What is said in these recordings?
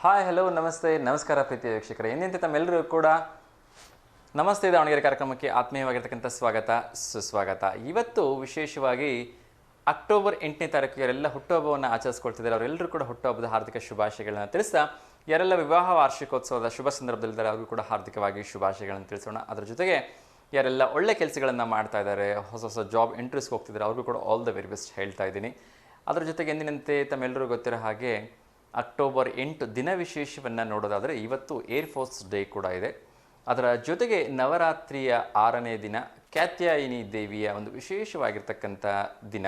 Hi hello ನಮಸ್ತೆ ನಮಸ್ಕಾರ ಪ್ರೀತಿಯ ವೀಕ್ಷಕರೇ, ಎಂದಿನಂತೆ ತಮ್ಮೆಲ್ಲರೂ ಕೂಡ ನಮಸ್ತೆ ದಾವಣಗೆರೆ ಕಾರ್ಯಕ್ರಮಕ್ಕೆ ಆತ್ಮೀಯವಾಗಿರ್ತಕ್ಕಂಥ ಸ್ವಾಗತ ಸುಸ್ವಾಗತ. ಇವತ್ತು ವಿಶೇಷವಾಗಿ ಅಕ್ಟೋಬರ್ 8ನೇ ತಾರೀಕು ಯಾರೆಲ್ಲ ಹುಟ್ಟುಹಬ್ಬವನ್ನು ಆಚರಿಸ್ಕೊಳ್ತಿದ್ದಾರೆ ಅವರೆಲ್ಲರೂ ಕೂಡ ಹುಟ್ಟುಹಬ್ಬದ ಹಾರ್ದಿಕ ಶುಭಾಶಯಗಳನ್ನು ತಿಳಿಸ್ತಾ, ಯಾರೆಲ್ಲ ವಿವಾಹ ವಾರ್ಷಿಕೋತ್ಸವದ ಶುಭ ಸಂದರ್ಭದಲ್ಲಿದ್ದಾರೆ ಅವ್ರಿಗೂ ಕೂಡ ಹಾರ್ದಿಕವಾಗಿ ಶುಭಾಶಯಗಳನ್ನು ತಿಳಿಸೋಣ. ಅದರ ಜೊತೆಗೆ ಯಾರೆಲ್ಲ ಒಳ್ಳೆ ಕೆಲಸಗಳನ್ನು ಮಾಡ್ತಾ ಇದ್ದಾರೆ, ಹೊಸ ಹೊಸ ಜಾಬ್ ಇಂಟರ್ವ್ಯೂಸ್ಗೆ ಹೋಗ್ತಿದ್ದಾರೆ, ಅವ್ರಿಗೂ ಕೂಡ ಆಲ್ ದ ವೆರಿ ಬೆಸ್ಟ್ ಹೇಳ್ತಾ ಇದ್ದೀನಿ. ಅದರ ಜೊತೆಗೆ ಎಂದಿನಂತೆ ತಮ್ಮೆಲ್ಲರೂ ಗೊತ್ತಿರೋ ಹಾಗೆ ಅಕ್ಟೋಬರ್ 8 ದಿನ ವಿಶೇಷವನ್ನು ನೋಡೋದಾದರೆ ಇವತ್ತು ಏರ್ಫೋರ್ಸ್ ಡೇ ಕೂಡ ಇದೆ. ಅದರ ಜೊತೆಗೆ ನವರಾತ್ರಿಯ 6ನೇ ದಿನ ಕಾತ್ಯಾಯಿನಿ ದೇವಿಯ ಒಂದು ವಿಶೇಷವಾಗಿರ್ತಕ್ಕಂಥ ದಿನ.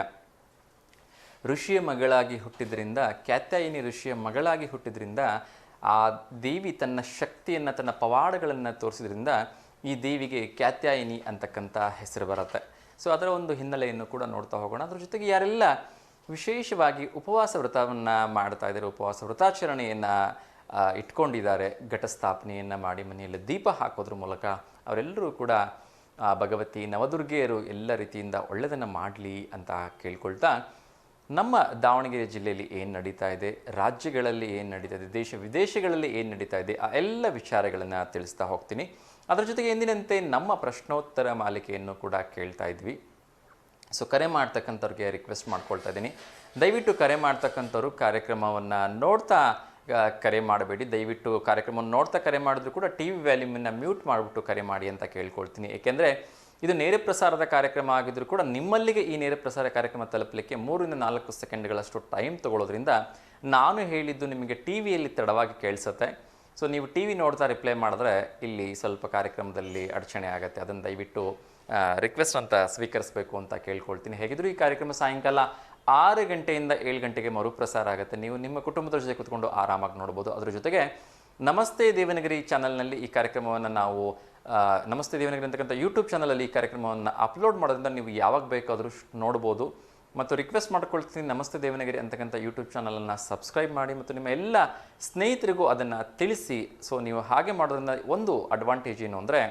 ಋಷಿಯ ಮಗಳಾಗಿ ಹುಟ್ಟಿದ್ರಿಂದ, ಕಾತ್ಯಾಯಿನಿ ಋಷಿಯ ಮಗಳಾಗಿ ಹುಟ್ಟಿದ್ರಿಂದ ಆ ದೇವಿ ತನ್ನ ಶಕ್ತಿಯನ್ನು, ತನ್ನ ಪವಾಡಗಳನ್ನು ತೋರಿಸಿದ್ರಿಂದ ಈ ದೇವಿಗೆ ಕಾತ್ಯಾಯಿನಿ ಅಂತಕ್ಕಂಥ ಹೆಸರು ಬರುತ್ತೆ. ಸೊ ಅದರ ಒಂದು ಹಿನ್ನೆಲೆಯನ್ನು ಕೂಡ ನೋಡ್ತಾ ಹೋಗೋಣ. ಅದ್ರ ಜೊತೆಗೆ ಯಾರೆಲ್ಲ ವಿಶೇಷವಾಗಿ ಉಪವಾಸ ವ್ರತವನ್ನು ಮಾಡ್ತಾ ಇದ್ದಾರೆ, ಉಪವಾಸ ವ್ರತಾಚರಣೆಯನ್ನು ಇಟ್ಕೊಂಡಿದ್ದಾರೆ, ಘಟಸ್ಥಾಪನೆಯನ್ನು ಮಾಡಿ ಮನೆಯಲ್ಲಿ ದೀಪ ಹಾಕೋದ್ರ ಮೂಲಕ ಅವರೆಲ್ಲರೂ ಕೂಡ ಭಗವತಿ ನವದುರ್ಗೆಯರು ಎಲ್ಲ ರೀತಿಯಿಂದ ಒಳ್ಳೆಯದನ್ನು ಮಾಡಲಿ ಅಂತ ಕೇಳ್ಕೊಳ್ತಾ, ನಮ್ಮ ದಾವಣಗೆರೆ ಜಿಲ್ಲೆಯಲ್ಲಿ ಏನು ನಡೀತಾ ಇದೆ, ರಾಜ್ಯಗಳಲ್ಲಿ ಏನು ನಡೀತಾ ಇದೆ, ದೇಶ ವಿದೇಶಗಳಲ್ಲಿ ಏನು ನಡೀತಾ ಇದೆ, ಆ ಎಲ್ಲ ವಿಚಾರಗಳನ್ನು ತಿಳಿಸ್ತಾ ಹೋಗ್ತೀನಿ. ಅದರ ಜೊತೆಗೆ ಎಂದಿನಂತೆ ನಮ್ಮ ಪ್ರಶ್ನೋತ್ತರ ಮಾಲಿಕೆಯನ್ನು ಕೂಡ ಕೇಳ್ತಾ ಇದ್ವಿ. ಸೊ ಕರೆ ಮಾಡ್ತಕ್ಕಂಥವ್ರಿಗೆ ರಿಕ್ವೆಸ್ಟ್ ಮಾಡ್ಕೊಳ್ತಾ ಇದ್ದೀನಿ, ದಯವಿಟ್ಟು ಕರೆ ಮಾಡ್ತಕ್ಕಂಥವ್ರು ಕಾರ್ಯಕ್ರಮವನ್ನು ನೋಡ್ತಾ ಕರೆ ಮಾಡಬೇಡಿ. ದಯವಿಟ್ಟು ಕಾರ್ಯಕ್ರಮವನ್ನು ನೋಡ್ತಾ ಕರೆ ಮಾಡಿದ್ರು ಕೂಡ ಟಿ ವಿ ವ್ಯಾಲ್ಯೂಮನ್ನು ಮ್ಯೂಟ್ ಮಾಡಿಬಿಟ್ಟು ಕರೆ ಮಾಡಿ ಅಂತ ಕೇಳ್ಕೊಳ್ತೀನಿ. ಏಕೆಂದರೆ ಇದು ನೇರ ಪ್ರಸಾರದ ಕಾರ್ಯಕ್ರಮ ಆಗಿದ್ದರೂ ಕೂಡ ನಿಮ್ಮಲ್ಲಿಗೆ ಈ ನೇರ ಪ್ರಸಾರ ಕಾರ್ಯಕ್ರಮ ತಲುಪಲಿಕ್ಕೆ 3 ರಿಂದ 4 ಸೆಕೆಂಡ್ಗಳಷ್ಟು ಟೈಮ್ ತೊಗೊಳ್ಳೋದ್ರಿಂದ ನಾನು ಹೇಳಿದ್ದು ನಿಮಗೆ ಟಿ ವಿಯಲ್ಲಿ ತಡವಾಗಿ ಕೇಳಿಸುತ್ತೆ. ಸೊ ನೀವು ಟಿ ವಿ ನೋಡ್ತಾ ರಿಪ್ಲೈ ಮಾಡಿದ್ರೆ ಇಲ್ಲಿ ಸ್ವಲ್ಪ ಕಾರ್ಯಕ್ರಮದಲ್ಲಿ ಅಡಚಣೆ ಆಗುತ್ತೆ. ಅದನ್ನು ದಯವಿಟ್ಟು ರಿಕ್ವೆಸ್ಟ್ ಅಂತ ಸ್ವೀಕರಿಸಬೇಕು ಅಂತ ಕೇಳ್ಕೊಳ್ತೀನಿ. ಹೇಗಿದ್ರು ಈ ಕಾರ್ಯಕ್ರಮ ಸಾಯಂಕಾಲ 6 ಗಂಟೆಯಿಂದ 7 ಗಂಟೆಗೆ ಮರುಪ್ರಸಾರ ಆಗುತ್ತೆ. ನೀವು ನಿಮ್ಮ ಕುಟುಂಬದ ಜೊತೆ ಕೂತ್ಕೊಂಡು ಆರಾಮಾಗಿ ನೋಡ್ಬೋದು. ಅದ್ರ ಜೊತೆಗೆ ನಮಸ್ತೆ ದೇವನಗಿರಿ ಚಾನಲ್ನಲ್ಲಿ ಈ ಕಾರ್ಯಕ್ರಮವನ್ನು ನಾವು ನಮಸ್ತೆ ದೇವನಗಿರಿ ಅಂತಕ್ಕಂಥ ಯೂಟ್ಯೂಬ್ ಚಾನಲಲ್ಲಿ ಈ ಕಾರ್ಯಕ್ರಮವನ್ನು ಅಪ್ಲೋಡ್ ಮಾಡೋದ್ರಿಂದ ನೀವು ಯಾವಾಗ ಬೇಕಾದರೂ ನೋಡ್ಬೋದು. ಮತ್ತು ರಿಕ್ವೆಸ್ಟ್ ಮಾಡ್ಕೊಳ್ತೀನಿ, ನಮಸ್ತೆ ದೇವನಗಿರಿ ಅಂತಕ್ಕಂಥ ಯೂಟ್ಯೂಬ್ ಚಾನಲನ್ನು ಸಬ್ಸ್ಕ್ರೈಬ್ ಮಾಡಿ ಮತ್ತು ನಿಮ್ಮ ಎಲ್ಲ ಸ್ನೇಹಿತರಿಗೂ ಅದನ್ನು ತಿಳಿಸಿ. ಸೊ ನೀವು ಹಾಗೆ ಮಾಡೋದ್ರಿಂದ ಒಂದು ಅಡ್ವಾಂಟೇಜ್ ಏನು ಅಂದರೆ,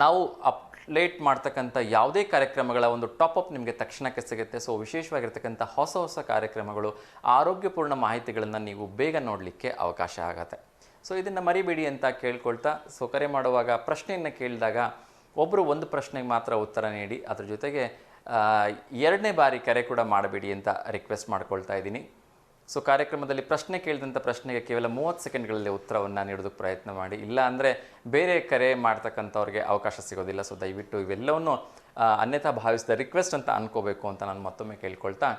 ನಾವು ಅಪ್ಡೇಟ್ ಮಾಡ್ತಕ್ಕಂಥ ಯಾವುದೇ ಕಾರ್ಯಕ್ರಮಗಳ ಒಂದು ಟಾಪಪ್ ನಿಮಗೆ ತಕ್ಷಣಕ್ಕೆ ಸಿಗುತ್ತೆ. ಸೊ ವಿಶೇಷವಾಗಿರ್ತಕ್ಕಂಥ ಹೊಸ ಹೊಸ ಕಾರ್ಯಕ್ರಮಗಳು, ಆರೋಗ್ಯಪೂರ್ಣ ಮಾಹಿತಿಗಳನ್ನು ನೀವು ಬೇಗ ನೋಡಲಿಕ್ಕೆ ಅವಕಾಶ ಆಗುತ್ತೆ. ಸೊ ಇದನ್ನು ಮರಿಬೇಡಿ ಅಂತ ಕೇಳ್ಕೊಳ್ತಾ, ಸೊ ಕರೆ ಮಾಡುವಾಗ ಪ್ರಶ್ನೆಯನ್ನು ಕೇಳಿದಾಗ ಒಬ್ಬರು ಒಂದು ಪ್ರಶ್ನೆಗೆ ಮಾತ್ರ ಉತ್ತರ ನೀಡಿ. ಅದ್ರ ಜೊತೆಗೆ 2ನೇ ಬಾರಿ ಕರೆ ಕೂಡ ಮಾಡಬೇಡಿ ಅಂತ ರಿಕ್ವೆಸ್ಟ್ ಮಾಡ್ಕೊಳ್ತಾ ಇದ್ದೀನಿ. ಸೊ ಕಾರ್ಯಕ್ರಮದಲ್ಲಿ ಪ್ರಶ್ನೆ ಕೇಳಿದಂಥ ಪ್ರಶ್ನೆಗೆ ಕೇವಲ 30 ಸೆಕೆಂಡ್ಗಳಲ್ಲಿ ಉತ್ತರವನ್ನು ನೀಡೋದಕ್ಕೆ ಪ್ರಯತ್ನ ಮಾಡಿ, ಇಲ್ಲ ಅಂದರೆ ಬೇರೆ ಕರೆ ಮಾಡ್ತಕ್ಕಂಥವ್ರಿಗೆ ಅವಕಾಶ ಸಿಗೋದಿಲ್ಲ. ಸೊ ದಯವಿಟ್ಟು ಇವೆಲ್ಲವನ್ನು ಅನ್ಯಥಾ ಭಾವಿಸಿದ ರಿಕ್ವೆಸ್ಟ್ ಅಂತ ಅನ್ಕೋಬೇಕು ಅಂತ ನಾನು ಮತ್ತೊಮ್ಮೆ ಕೇಳ್ಕೊಳ್ತಾ,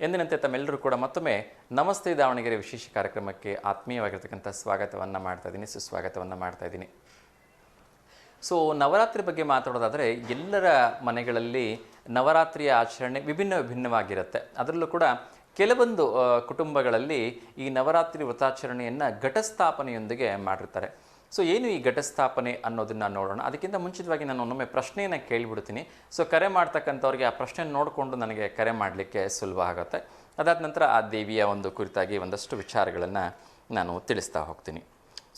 ಎಂದಿನಂತೆ ತಮ್ಮೆಲ್ಲರೂ ಕೂಡ ಮತ್ತೊಮ್ಮೆ ನಮಸ್ತೆ ದಾವಣಗೆರೆ ವಿಶೇಷ ಕಾರ್ಯಕ್ರಮಕ್ಕೆ ಆತ್ಮೀಯವಾಗಿರ್ತಕ್ಕಂಥ ಸ್ವಾಗತವನ್ನು ಮಾಡ್ತಾಯಿದ್ದೀನಿ, ಸುಸ್ವಾಗತವನ್ನು ಮಾಡ್ತಾಯಿದ್ದೀನಿ. ಸೊ ನವರಾತ್ರಿ ಬಗ್ಗೆ ಮಾತಾಡೋದಾದರೆ, ಎಲ್ಲರ ಮನೆಗಳಲ್ಲಿ ನವರಾತ್ರಿಯ ಆಚರಣೆ ವಿಭಿನ್ನವಾಗಿರುತ್ತೆ. ಅದರಲ್ಲೂ ಕೂಡ ಕೆಲವೊಂದು ಕುಟುಂಬಗಳಲ್ಲಿ ಈ ನವರಾತ್ರಿ ವ್ರತಾಚರಣೆಯನ್ನು ಘಟಸ್ಥಾಪನೆಯೊಂದಿಗೆ ಮಾಡಿರ್ತಾರೆ. ಸೊ ಏನು ಈ ಘಟಸ್ಥಾಪನೆ ಅನ್ನೋದನ್ನು ನೋಡೋಣ. ಅದಕ್ಕಿಂತ ಮುಂಚಿತವಾಗಿ ನಾನು ಒಮ್ಮೆ ಪ್ರಶ್ನೆಯನ್ನು ಕೇಳಿಬಿಡ್ತೀನಿ. ಸೊ ಕರೆ ಮಾಡ್ತಕ್ಕಂಥವ್ರಿಗೆ ಆ ಪ್ರಶ್ನೆ ನೋಡಿಕೊಂಡು ನನಗೆ ಕರೆ ಮಾಡಲಿಕ್ಕೆ ಸುಲಭ ಆಗುತ್ತೆ. ಅದಾದ ನಂತರ ಆ ದೇವಿಯ ಒಂದು ಕುರಿತಾಗಿ ಒಂದಷ್ಟು ವಿಚಾರಗಳನ್ನು ನಾನು ತಿಳಿಸ್ತಾ ಹೋಗ್ತೀನಿ.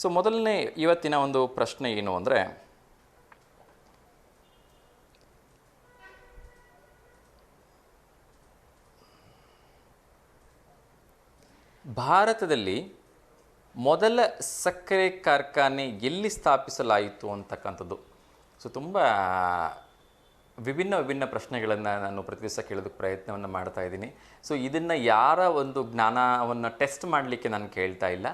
ಸೊ ಮೊದಲನೇ ಇವತ್ತಿನ ಒಂದು ಪ್ರಶ್ನೆ ಏನು ಅಂದರೆ, ಭಾರತದಲ್ಲಿ ಮೊದಲ ಸಕ್ಕರೆ ಕಾರ್ಖಾನೆ ಎಲ್ಲಿ ಸ್ಥಾಪಿಸಲಾಯಿತು ಅಂತಕ್ಕಂಥದ್ದು. ಸೊ ತುಂಬ ವಿಭಿನ್ನ ಪ್ರಶ್ನೆಗಳನ್ನು ನಾನು ಪ್ರತಿ ದಿವಸ ಕೇಳೋದಕ್ಕೆ ಪ್ರಯತ್ನವನ್ನು ಮಾಡ್ತಾ ಇದ್ದೀನಿ. ಸೊ ಇದನ್ನು ಯಾರ ಒಂದು ಜ್ಞಾನವನ್ನು ಟೆಸ್ಟ್ ಮಾಡಲಿಕ್ಕೆ ನಾನು ಕೇಳ್ತಾ ಇಲ್ಲ,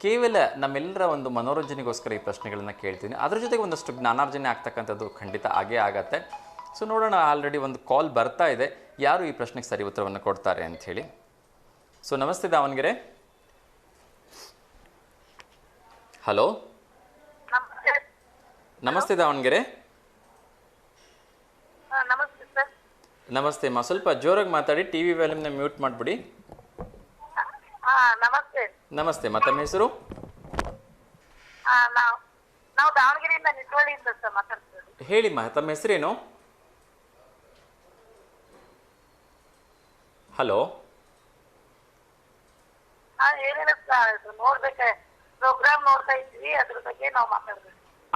ಕೇವಲ ನಮ್ಮೆಲ್ಲರ ಒಂದು ಮನೋರಂಜನೆಗೋಸ್ಕರ ಈ ಪ್ರಶ್ನೆಗಳನ್ನು ಕೇಳ್ತೀನಿ. ಅದ್ರ ಜೊತೆಗೆ ಒಂದಷ್ಟು ಜ್ಞಾನಾರ್ಜನೆ ಆಗ್ತಕ್ಕಂಥದ್ದು ಖಂಡಿತ ಆಗೇ ಆಗತ್ತೆ. ಸೊ ನೋಡೋಣ, ಆಲ್ರೆಡಿ ಒಂದು ಕಾಲ್ ಬರ್ತಾ ಇದೆ, ಯಾರು ಈ ಪ್ರಶ್ನೆಗೆ ಸರಿ ಉತ್ತರವನ್ನು ಕೊಡ್ತಾರೆ ಅಂಥೇಳಿ. ಸೊ ನಮಸ್ತೆ ದಾವಣಗೆರೆ. ಹಲೋ, ನಮಸ್ತೆ ದಾವಣಗೆರೆ. ನಮಸ್ತೆ ಅಮ್ಮ, ಸ್ವಲ್ಪ ಜೋರಾಗಿ ಮಾತಾಡಿ, ಟಿ ವಿ ವ್ಯಾಲ್ಯೂಮ್ನ ಮ್ಯೂಟ್ ಮಾಡಿಬಿಡಿ. ನಮಸ್ತೆ ಅಮ್ಮ, ತಮ್ಮ ಹೆಸರು? ಹೇಳಿಮ್ಮ, ತಮ್ಮ ಹೆಸರೇನು? ಹಲೋ,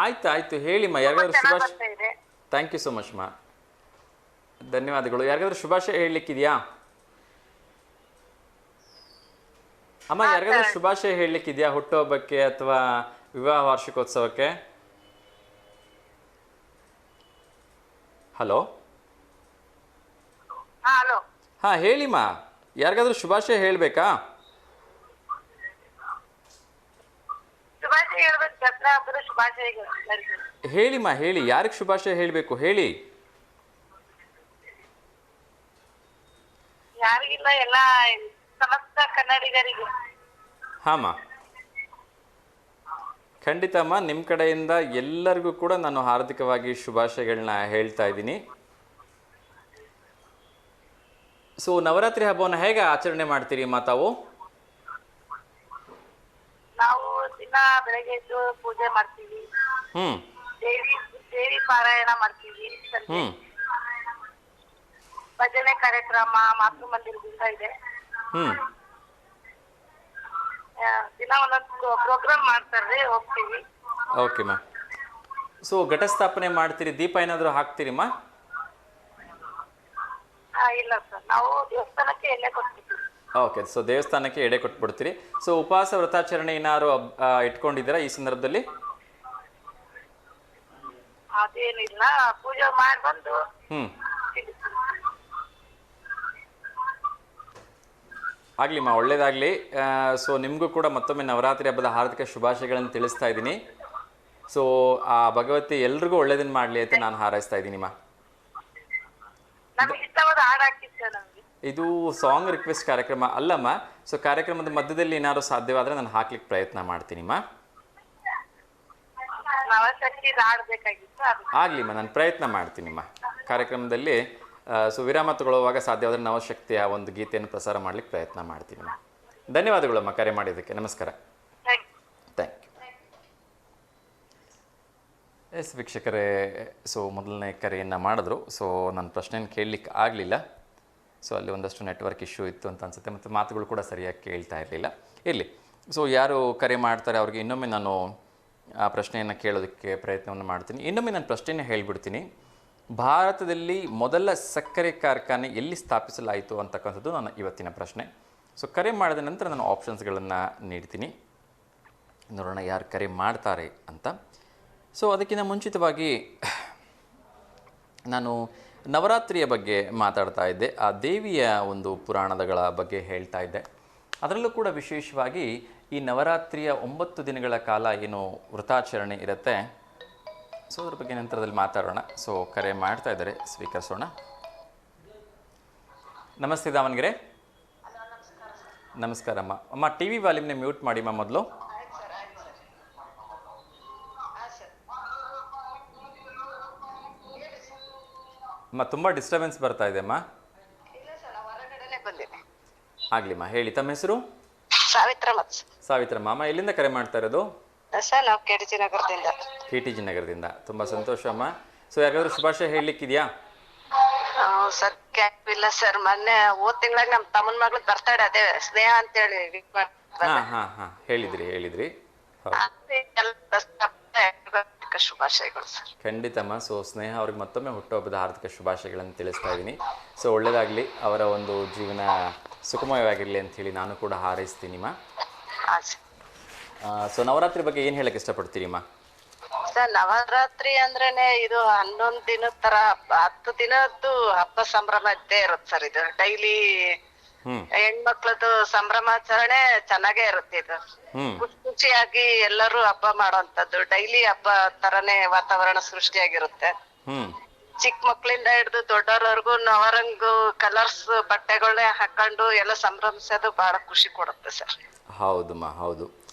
ಆಯ್ತು ಹೇಳಿಮ್ಮ. ಯಾರಿಗಾದ್ರೂ ಶುಭಾಶಯ? ಥ್ಯಾಂಕ್ ಯು ಸೋ ಮಚ್ ಮಾ, ಧನ್ಯವಾದಗಳು. ಯಾರಿಗಾದ್ರೂ ಶುಭಾಶಯ ಹೇಳಲಿಕ್ಕಿದೆಯಾ? ಅಮ್ಮ ಯಾರಿಗಾದ್ರೂ ಶುಭಾಶಯ ಹೇಳಲಿಕ್ಕಿದೆಯಾ ಹುಟ್ಟುಹಬ್ಬಕ್ಕೆ ಅಥವಾ ವಿವಾಹ ವಾರ್ಷಿಕೋತ್ಸವಕ್ಕೆ? ಹಲೋ. ಹಲೋ. ಹಾಂ ಹೇಳಿಮ್ಮ, ಯಾರಿಗಾದ್ರೂ ಶುಭಾಶಯ ಹೇಳಬೇಕಾ? ಶುಭಾಶಯ ಹೇಳ್ಬೇಕು, ದಸರಾ ಹಬ್ಬದ ಶುಭಾಶಯಗಳು. ಹೇಳಿಮ್ಮ ಹೇಳಿ, ಯಾರಿಗೆ ಶುಭಾಶಯ ಹೇಳಬೇಕು ಹೇಳಿ. ಯಾರಿಗಿಲ್ಲ, ಎಲ್ಲ ಸಮಸ್ತ ಕನ್ನಡಿಗರಿಗೆ. ಹಾಂ ಖಂಡಿತಮ್ಮ, ನಿಮ್ಮ ಕಡೆಯಿಂದ ಎಲ್ಲರಿಗೂ ಕೂಡ ನಾನು ಹಾರ್ದಿಕವಾಗಿ ಶುಭಾಶಯಗಳನ್ನ ಹೇಳ್ತಾ ಇದ್ದೀನಿ. ಸೊ ನವರಾತ್ರಿ ಹಬ್ಬವನ್ನು ಹೇಗೆ ಆಚರಣೆ ಮಾಡ್ತೀರಿ ಅಮ್ಮ ತಾವು? ನಾವು ದಿನ ಬೆಳಗ್ಗೆ ಎದ್ದು ಪೂಜೆ ಮಾಡ್ತೀವಿ, ಹ್ಮ್ ದೇವಿ ಪಾರಾಯಣ ಮಾಡ್ತೀವಿ, ಹ್ಮ್ ಭಜನೆ ಕಾರ್ಯಕ್ರಮ ಮಾತೃ ಮಂದಿರದಿಂದ ಇದೆ. ಹ್ಮ್ ದಿನ ಒಂದೊಂದು ಪ್ರೋಗ್ರಾಮ್ ಮಾಡ್ತಾರ್ರಿ, ಹೋಗ್ತೀವಿ. ಓಕೆಮ್ಮ. ಸೊ ಘಟಸ್ಥಾಪನೆ ಮಾಡ್ತೀರಿ, ದೀಪ ಏನಾದರೂ ಹಾಕ್ತೀರಿಮ್ಮ? ಇಲ್ಲ ಸರ್, ನಾವು ದೇವಸ್ಥಾನಕ್ಕೆ ಎಣ್ಣೆ ಕೊಡ್ತೀವಿ. ಓಕೆ, ಸೊ ದೇವಸ್ಥಾನಕ್ಕೆ ಎಡೆ ಕೊಟ್ಬಿಡ್ತೀರಿ. ಸೊ ಉಪವಾಸ ವ್ರತಾಚರಣೆ ಏನಾದ್ರು ಇಟ್ಕೊಂಡಿದ್ದೀರಾ ಈ ಸಂದರ್ಭದಲ್ಲಿ? ಅದೇನಿಲ್ಲ, ಪೂಜೆ ಮಾಡಿ ಬಂದು. ಆಗ್ಲಿಮ್ಮ, ಒಳ್ಳೇದಾಗಲಿ. ಸೊ ನಿಮಗೂ ಕೂಡ ಮತ್ತೊಮ್ಮೆ ನವರಾತ್ರಿ ಹಬ್ಬದ ಹಾರ್ದಿಕ ಶುಭಾಶಯಗಳನ್ನು ತಿಳಿಸ್ತಾ ಇದ್ದೀನಿ. ಸೊ ಆ ಭಗವತಿ ಎಲ್ರಿಗೂ ಒಳ್ಳೇದನ್ನು ಮಾಡಲಿ ಅಂತ ನಾನು ಹಾರೈಸ್ತಾ ಇದ್ದೀನಿಮ್ಮ. ನಮ್ಗೆ ಇಷ್ಟವಾದ ಹಾಡು ಹಾಕಿತ್ತು ನಮ್ಗೆ. ಇದು ಸಾಂಗ್ ರಿಕ್ವೆಸ್ಟ್ ಕಾರ್ಯಕ್ರಮ ಅಲ್ಲಮ್ಮ. ಸೊ ಕಾರ್ಯಕ್ರಮದ ಮಧ್ಯದಲ್ಲಿ ಏನಾದ್ರು ಸಾಧ್ಯವಾದರೆ ನಾನು ಹಾಕ್ಲಿಕ್ಕೆ ಪ್ರಯತ್ನ ಮಾಡ್ತೀನಿಮ್ಮ. ಆಗ್ಲಿಮ್ಮ, ನಾನು ಪ್ರಯತ್ನ ಮಾಡ್ತೀನಿಮ್ಮ. ಕಾರ್ಯಕ್ರಮದಲ್ಲಿ ಸೊ ವಿರಾಮ ತಗೊಳ್ಳುವಾಗ ಸಾಧ್ಯವಾದರೆ ನವಶಕ್ತಿಯ ಒಂದು ಗೀತೆಯನ್ನು ಪ್ರಸಾರ ಮಾಡ್ಲಿಕ್ಕೆ ಪ್ರಯತ್ನ ಮಾಡ್ತೀನಿಮ್ಮ. ಧನ್ಯವಾದಗಳಮ್ಮ ಕರೆ ಮಾಡಿದ್ದಕ್ಕೆ. ನಮಸ್ಕಾರ. Thank you. ಎಸ್ ವೀಕ್ಷಕರೇ, ಸೊ ಮೊದಲನೇ ಕರೆಯನ್ನು ಮಾಡಿದ್ರು. ಸೊ ನನ್ನ ಪ್ರಶ್ನೆಯನ್ನು ಕೇಳಲಿಕ್ಕೆ ಆಗಲಿಲ್ಲ. ಸೊ ಅಲ್ಲಿ ಒಂದಷ್ಟು ನೆಟ್ವರ್ಕ್ ಇಶ್ಯೂ ಇತ್ತು ಅಂತ ಅನಿಸುತ್ತೆ, ಮತ್ತು ಮಾತುಗಳು ಕೂಡ ಸರಿಯಾಗಿ ಕೇಳ್ತಾ ಇರಲಿಲ್ಲ. ಇರಲಿ, ಸೊ ಯಾರು ಕರೆ ಮಾಡ್ತಾರೆ ಅವ್ರಿಗೆ ಇನ್ನೊಮ್ಮೆ ನಾನು ಆ ಪ್ರಶ್ನೆಯನ್ನು ಕೇಳೋದಕ್ಕೆ ಪ್ರಯತ್ನವನ್ನು ಮಾಡ್ತೀನಿ. ಇನ್ನೊಮ್ಮೆ ನಾನು ಪ್ರಶ್ನೆಯನ್ನು ಹೇಳಿಬಿಡ್ತೀನಿ. ಭಾರತದಲ್ಲಿ ಮೊದಲ ಸಕ್ಕರೆ ಕಾರ್ಖಾನೆ ಎಲ್ಲಿ ಸ್ಥಾಪಿಸಲಾಯಿತು ಅಂತಕ್ಕಂಥದ್ದು ನನ್ನ ಇವತ್ತಿನ ಪ್ರಶ್ನೆ. ಸೊ ಕರೆ ಮಾಡಿದ ನಂತರ ನಾನು ಆಪ್ಷನ್ಸ್ಗಳನ್ನು ನೀಡ್ತೀನಿ, ನೋಡೋಣ ಯಾರು ಕರೆ ಮಾಡ್ತಾರೆ ಅಂತ. ಸೊ ಅದಕ್ಕಿಂತ ಮುಂಚಿತವಾಗಿ ನಾನು ನವರಾತ್ರಿಯ ಬಗ್ಗೆ ಮಾತಾಡ್ತಾ ಇದ್ದೆ, ಆ ದೇವಿಯ ಒಂದು ಪುರಾಣಗಳ ಬಗ್ಗೆ ಹೇಳ್ತಾ ಇದ್ದೆ. ಅದರಲ್ಲೂ ಕೂಡ ವಿಶೇಷವಾಗಿ ಈ ನವರಾತ್ರಿಯ 9 ದಿನಗಳ ಕಾಲ ಏನು ವ್ರತಾಚರಣೆ ಇರುತ್ತೆ, ಸೊ ಅದ್ರ ಬಗ್ಗೆ ನಂತರದಲ್ಲಿ ಮಾತಾಡೋಣ. ಸೊ ಕರೆ ಮಾಡ್ತಾ ಇದ್ದಾರೆ, ಸ್ವೀಕರಿಸೋಣ. ನಮಸ್ತೆ ದಾವಣಗೆರೆ. ನಮಸ್ಕಾರಮ್ಮ. ಅಮ್ಮ ಟಿ ವಿ ವಾಲ್ಯೂಮ್ನ ಮ್ಯೂಟ್ ಮಾಡಿಮ್ಮ ಮೊದಲು. ಅಮ್ಮ ತುಂಬ ಡಿಸ್ಟರ್ಬೆನ್ಸ್ ಬರ್ತಾ ಇದೆ ಅಮ್ಮ. ಆಗ್ಲಿಮ್ಮ, ಹೇಳಿ ತಮ್ಮ ಹೆಸರು? ಸಾವಿತ್ರಮ್ಮ. ಅಮ್ಮ ಎಲ್ಲಿಂದ ಕರೆ ಮಾಡ್ತಾ ಇರೋದು? ಸರ್ ನಾವು ಕೆಟಿಜಿ ನಗರದಿಂದ. ಕೆಟಿಜಿ ನಗರದಿಂದ, ತುಂಬ ಸಂತೋಷ ಅಮ್ಮ. ಸೊ ಯಾರಿಗಾದ್ರೂ ಶುಭಾಶಯ ಹೇಳಲಿಕ್ಕಿದೆಯಾ? ಸರ್ ಇಲ್ಲ ಸರ್, ಮೊನ್ನೆ ಹೋದ ತಿಂಗಳಾಗ ನಮ್ಮ ತಮ್ಮನ ಮಗಳ ಬರ್ತಡೇ, ಅದೇ ಸ್ನೇಹ ಅಂತೇಳಿ. ಹೇಳಿದ್ರಿ. ಶುಭಾಶಯಗಳು ಸರ್. ಖಂಡಿತಮ್ಮ. ಸೊ ಸ್ನೇಹ ಅವ್ರಿಗೆ ಮತ್ತೊಮ್ಮೆ ಹುಟ್ಟುಹಬ್ಬದ ಹಾರ್ದಿಕ ಶುಭಾಶಯಗಳನ್ನು ತಿಳಿಸ್ತಾ ಇದ್ದೀನಿ. ಸೊ ಒಳ್ಳೆಯದಾಗಲಿ, ಅವರ ಒಂದು ಜೀವನ ಸುಖಮಯವಾಗಿರಲಿ ಅಂಥೇಳಿ ನಾನು ಕೂಡ ಹಾರೈಸ್ತೀನಿಮ್ಮ. ಸೊ ನವರಾತ್ರಿ ಬಗ್ಗೆ ಏನು ಹೇಳಕ್ಕೆ ಇಷ್ಟಪಡ್ತೀರಿಮ್ಮ? ಸರ್ ನವರಾತ್ರಿ ಅಂದ್ರೇನೆ ಇದು 11 ದಿನದ ತರ 10 ದಿನದ್ದು ಹಬ್ಬ ಸಂಭ್ರಮ ಇದ್ದೇ ಇರುತ್ತೆ ಸರ್. ಇದು ಡೈಲಿ ಹೆಣ್ಮಕ್ಳದ್ದು ಸಂಭ್ರಮಾಚರಣೆ ಚೆನ್ನಾಗೇ ಇರುತ್ತೆ. ಇದು ಖುಷಿಯಾಗಿ ಎಲ್ಲರೂ ಹಬ್ಬ ಮಾಡೋಂಥದ್ದು, ಡೈಲಿ ಹಬ್ಬ ತರನೇ ವಾತಾವರಣ ಸೃಷ್ಟಿಯಾಗಿರುತ್ತೆ. ಚಿಕ್ಕ ಮಕ್ಳಿಂದ ಹಿಡಿದು ದೊಡ್ಡವರವರೆಗೂ ನವರಂಗು ಕಲರ್ಸ್ ಬಟ್ಟೆಗಳನ್ನೇ ಹಾಕೊಂಡು ಎಲ್ಲ ಸಂಭ್ರಮಿಸೋದು ಬಹಳ ಖುಷಿ ಕೊಡುತ್ತೆ ಸರ್. ಹೌದಮ್ಮ, ಹೌದು.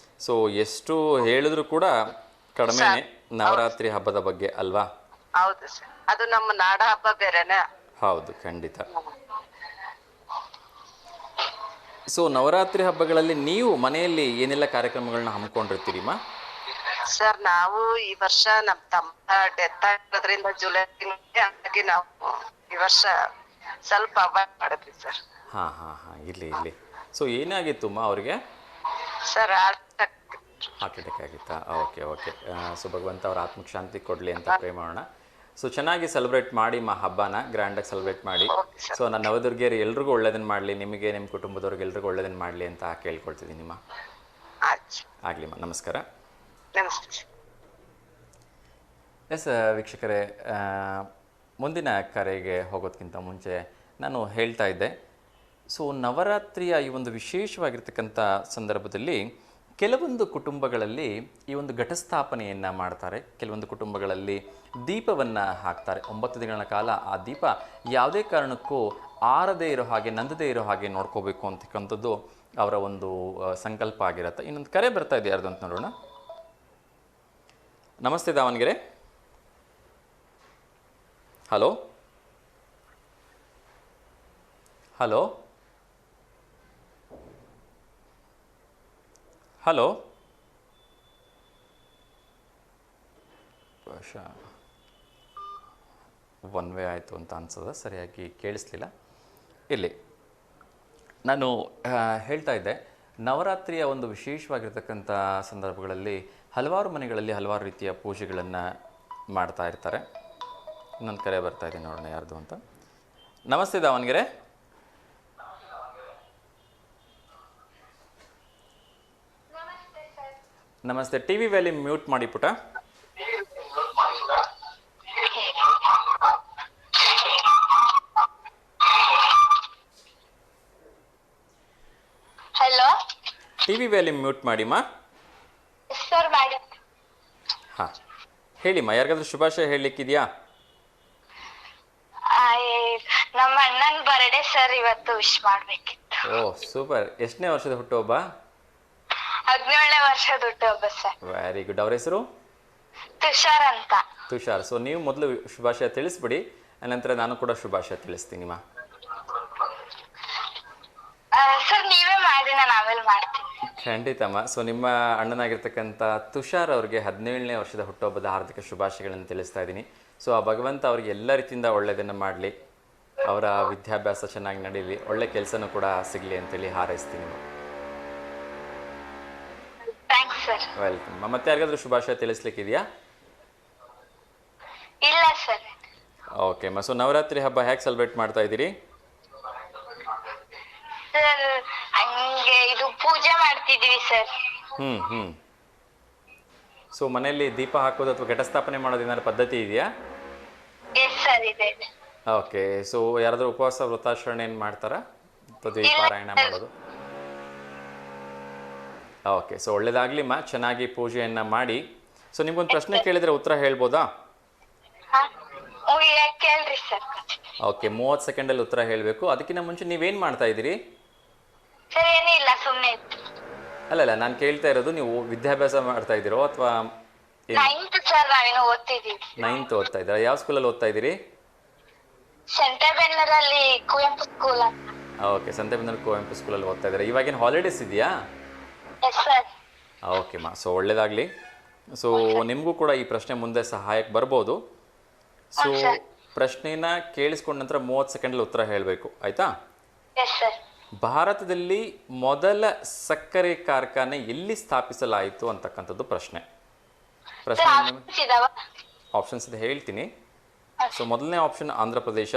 ಸೊ ಎಷ್ಟು ಹೇಳಿದ್ರು ಕೂಡ ಕಡಿಮೆನೆ ನವರಾತ್ರಿ ಹಬ್ಬದ ಬಗ್ಗೆ ಅಲ್ವಾ? ಹೌದು ಸರ್, ಅದು ನಮ್ಮ ನಾಡ ಹಬ್ಬ ಬೇರೆನೆ. ಹೌದು, ಖಂಡಿತ. ಸೊ ನವರಾತ್ರಿ ಹಬ್ಬಗಳಲ್ಲಿ ನೀವು ಮನೆಯಲ್ಲಿ ಏನೆಲ್ಲ ಕಾರ್ಯಕ್ರಮಗಳನ್ನ ಹಮ್ಮಿಕೊಂಡಿರ್ತೀರಿಮ್ಮ? ಸರ್ ನಾವು ಈ ವರ್ಷ ನಮ್ಮ ತಮ್ಮ ಡೆತ್ ಆಗಿರೋದ್ರಿಂದ ಜುಲೈ ಹಾಗಾಗಿ ನಾವು ಈ ವರ್ಷ ಸ್ವಲ್ಪ ಅವಾಯ್ಡ್ ಮಾಡಿದ್ವಿ ಸರ್. ಇರ್ಲಿ. ಸೊ ಏನಾಗಿತ್ತುಮ್ಮ ಅವ್ರಿಗೆ? ಸರ್ ಹಾರ್ಟ್ ಅಟ್ಯಾಕ್ ಆಗಿತ್ತಾ? ಓಕೆ. ಸೊ ಭಗವಂತ ಅವ್ರ ಆತ್ಮಕ್ಕೆ ಶಾಂತಿ ಕೊಡಲಿ ಅಂತ ಪ್ರೇ ಮಾಡೋಣ. ಸೊ ಚೆನ್ನಾಗಿ ಸೆಲೆಬ್ರೇಟ್ ಮಾಡಿ ಹಬ್ಬನ ಗ್ರ್ಯಾಂಡಾಗಿ ಸೆಲೆಬ್ರೇಟ್ ಮಾಡಿ. Okay sir. ಸೊ ನಾನು ನವದುರ್ಗಿಯರು ಎಲ್ರಿಗೂ ಒಳ್ಳೇದನ್ನು ಮಾಡಲಿ, ನಿಮಗೆ ನಿಮ್ಮ ಕುಟುಂಬದವ್ರಿಗೆ ಎಲ್ರಿಗೂ ಒಳ್ಳೇದನ್ನು ಮಾಡಲಿ ಅಂತ ಕೇಳ್ಕೊಳ್ತಿದ್ದೀನಿ. ಆಯ್ತು. ಆಗಲಿಮ್ಮ, ನಮಸ್ಕಾರ. ನಮಸ್ತೆ ಸರ್. ಎಸ್ ವೀಕ್ಷಕರೇ, ಮುಂದಿನ ಕರೆಗೆ ಹೋಗೋದಕ್ಕಿಂತ ಮುಂಚೆ ನಾನು ಹೇಳ್ತಾ ಇದ್ದೆ, ಸೊ ನವರಾತ್ರಿಯ ಈ ಒಂದು ವಿಶೇಷವಾಗಿರ್ತಕ್ಕಂಥ ಸಂದರ್ಭದಲ್ಲಿ ಕೆಲವೊಂದು ಕುಟುಂಬಗಳಲ್ಲಿ ಈ ಒಂದು ಘಟಸ್ಥಾಪನೆಯನ್ನು ಮಾಡ್ತಾರೆ, ಕೆಲವೊಂದು ಕುಟುಂಬಗಳಲ್ಲಿ ದೀಪವನ್ನು ಹಾಕ್ತಾರೆ. 9 ದಿನಗಳ ಕಾಲ ಆ ದೀಪ ಯಾವುದೇ ಕಾರಣಕ್ಕೂ ಆರದೇ ಇರೋ ಹಾಗೆ, ನಂದದೇ ಇರೋ ಹಾಗೆ ನೋಡ್ಕೋಬೇಕು ಅಂತಕ್ಕಂಥದ್ದು ಅವರ ಒಂದು ಸಂಕಲ್ಪ ಆಗಿರುತ್ತೆ. ಇನ್ನೊಂದು ಕರೆ ಬರ್ತಾ ಇದೆ, ಯಾರ್ದು ಅಂತ ನೋಡೋಣ. ನಮಸ್ತೆ Davanagere. Hello hello hello one way ಆಯಿತು ಅಂತ ಅನ್ಸೋದು, ಸರಿಯಾಗಿ ಕೇಳಿಸ್ಲಿಲ್ಲ. ಇಲ್ಲಿ ನಾನು ಹೇಳ್ತಾ ಇದ್ದೆ, ನವರಾತ್ರಿಯ ಒಂದು ವಿಶೇಷವಾಗಿರ್ತಕ್ಕಂಥ ಸಂದರ್ಭಗಳಲ್ಲಿ ಹಲವಾರು ಮನೆಗಳಲ್ಲಿ ಹಲವಾರು ರೀತಿಯ ಪೂಜೆಗಳನ್ನು ಮಾಡ್ತಾ ಇರ್ತಾರೆ. ಇನ್ನೊಂದು ಕರೆ ಬರ್ತಾ ಇದೆ, ನೋಡೋಣ ಯಾರ್ದು ಅಂತ. ನಮಸ್ತೆ ದಾವಣಗೆರೆ. ನಮಸ್ತೆ. ಟಿ ವಿ ವ್ಯಾಲ್ಯೂಮ್ ಮ್ಯೂಟ್ ಮಾಡಿ ಪುಟ. Hello T V volume mute ಮಾಡಿಮ್ಮ. ಸರ್ ಮಾಡಿ. ಹಾಂ ಹೇಳಿಮ್ಮ, ಯಾರಿಗಾದ್ರೂ ಶುಭಾಶಯ ಹೇಳಲಿಕ್ಕಿದೆಯಾ? ನಮ್ಮ ಅಣ್ಣನ ಬರ್ಡೇ ಸರ್, ಇವತ್ತು ವಿಶ್ ಮಾಡ್ಬೇಕಿತ್ತು. ಓ ಸೂಪರ್. ಎಷ್ಟನೇ ವರ್ಷದ ಹುಟ್ಟುಹಬ್ಬ? 17ನೇ ವರ್ಷದ ಹುಟ್ಟುಹಬ್ಬ ಸರ್. Very good. ಅವ್ರ ಹೆಸರು? ತುಷಾರ್ ಅಂತ. ತುಷಾರ್. ಸೊ ನೀವು ಮೊದಲು ಶುಭಾಶಯ ತಿಳಿಸ್ಬಿಡಿ, ಅನಂತರ ನಾನು ಕೂಡ ಶುಭಾಶಯ ತಿಳಿಸ್ತೀನಿಮ್ಮ. ಸರ್ ನೀವೇ ಮಾಡಿ, ನಾನು ಆಮೇಲೆ ಮಾಡ್ತೀನಿ. ಖಂಡಿತಮ್ಮ. ಸೊ ನಿಮ್ಮ ಅಣ್ಣನಾಗಿರ್ತಕ್ಕಂಥ ತುಷಾರ್ ಅವ್ರಿಗೆ 17ನೇ ವರ್ಷದ ಹುಟ್ಟುಹಬ್ಬದ ಹಾರ್ದಿಕ ಶುಭಾಶಯಗಳನ್ನು ತಿಳಿಸ್ತಾ ಇದ್ದೀನಿ. ಸೊ ಆ ಭಗವಂತ ಅವ್ರಿಗೆ ಎಲ್ಲ ರೀತಿಯಿಂದ ಒಳ್ಳೆಯದನ್ನು ಮಾಡಲಿ, ಅವರ ವಿದ್ಯಾಭ್ಯಾಸ ಚೆನ್ನಾಗಿ ನಡೀಲಿ, ಒಳ್ಳೆ ಕೆಲಸನೂ ಕೂಡ ಸಿಗಲಿ ಅಂತೇಳಿ ಹಾರೈಸ್ತೀನಿ. Thanks sir. ವೆಲ್ಕಮ್. ಮತ್ತೆ ಯಾರಿಗಾದ್ರೂ ಶುಭಾಶಯ ತಿಳಿಸ್ಲಿಕ್ಕಿದೆಯಾ? ಇಲ್ಲ ಸರ್. ಓಕೆ ಅಮ್ಮ. ಸೊ ನವರಾತ್ರಿ ಹಬ್ಬ ಹೇಗೆ ಸೆಲೆಬ್ರೇಟ್ ಮಾಡ್ತಾ ಇದ್ದೀರಿ? ಸರ್ ಹಂಗೆ ಇದು ಪೂಜೆ ಮಾಡ್ತಿದೀವಿ ಸರ್. ಹ್ಞೂ. ಸೊ ಮನೆಯಲ್ಲಿ ದೀಪ ಹಾಕೋದು ಅಥವಾ ಘಟಸ್ಥಾಪನೆ ಮಾಡೋದು ಏನಾದ್ರು ಪದ್ಧತಿ ಇದೆಯಾ? ಎಸ್ ಸರ್, ಇದೆ. ಓಕೆ. ಸೊ ಯಾರಾದರೂ ಉಪವಾಸ ವ್ರತಾಚರಣೆ ಏನು ಮಾಡ್ತಾರಾ ಅಥವಾ ಪಾರಾಯಣ ಮಾಡೋದು? ಓಕೆ. ಸೊ ಒಳ್ಳೇದಾಗ್ಲಿಮ್ಮ, ಚೆನ್ನಾಗಿ ಪೂಜೆಯನ್ನು ಮಾಡಿ. ಸೊ ನಿಮ್ಗೊಂದು ಪ್ರಶ್ನೆ ಕೇಳಿದರೆ ಉತ್ತರ ಹೇಳ್ಬೋದಾ? ಕೇಳ್ರಿ ಸರ್. ಓಕೆ. 30 ಸೆಕೆಂಡಲ್ಲಿ ಉತ್ತರ ಹೇಳಬೇಕು. ಅದಕ್ಕಿಂತ ಮುಂಚೆ ನೀವೇನು ಮಾಡ್ತಾ ಇದ್ದೀರಿ? ಸರ್ ಏನೂ ಇಲ್ಲ, ಸುಮ್ಮನೆ ಇತ್ತು. ಅಲ್ಲಲ್ಲ, ನಾನು ಕೇಳ್ತಾ ಇರೋದು ನೀವು ವಿದ್ಯಾಭ್ಯಾಸ ಮಾಡ್ತಾ ಇದ್ದೀರೋ ಅಥವಾ 9th ಸರ್, ನಾವೇನು ಓದ್ತಿದ್ದೀವಿ. 9th ಓದ್ತಾ ಇದ್ದೀರಾ? ಯಾವ ಸ್ಕೂಲಲ್ಲಿ ಓದ್ತಾ ಇದ್ದೀರಿ? ಸಂತೆಬೆನ್ನೂರಲ್ಲಿ ಕುವೆಂಪು ಸ್ಕೂಲ್ ಅಂತ. ಓಕೆ. ಸಂತೆಬೆನ್ನೂರು ಕುವೆಂಪು ಸ್ಕೂಲಲ್ಲಿ ಓದ್ತಾ ಇದ್ದೀರಾ. ಇವಾಗೇನು ಹಾಲಿಡೇಸ್ ಇದೆಯಾ? Yes sir. ಓಕೆಮ್ಮ. ಸೊ ಒಳ್ಳೇದಾಗಲಿ. ಸೊ ನಿಮಗೂ ಕೂಡ ಈ ಪ್ರಶ್ನೆ ಮುಂದೆ ಸಹಾಯಕ್ಕೆ ಬರ್ಬೋದು. ಸೊ ಪ್ರಶ್ನೆನ ಕೇಳಿಸ್ಕೊಂಡ ನಂತರ 30 ಸೆಕೆಂಡಲ್ಲಿ ಉತ್ತರ ಹೇಳಬೇಕು, ಆಯಿತಾ? Yes sir. ಭಾರತದಲ್ಲಿ ಮೊದಲ ಸಕ್ಕರೆ ಕಾರ್ಖಾನೆ ಎಲ್ಲಿ ಸ್ಥಾಪಿಸಲಾಯಿತು ಅಂತಕ್ಕಂಥದ್ದು ಪ್ರಶ್ನೆ. ಆಪ್ಷನ್ಸ್ ಇದೆ, ಹೇಳ್ತೀನಿ. ಸೊ ಮೊದಲನೇ ಆಪ್ಷನ್ ಆಂಧ್ರ ಪ್ರದೇಶ,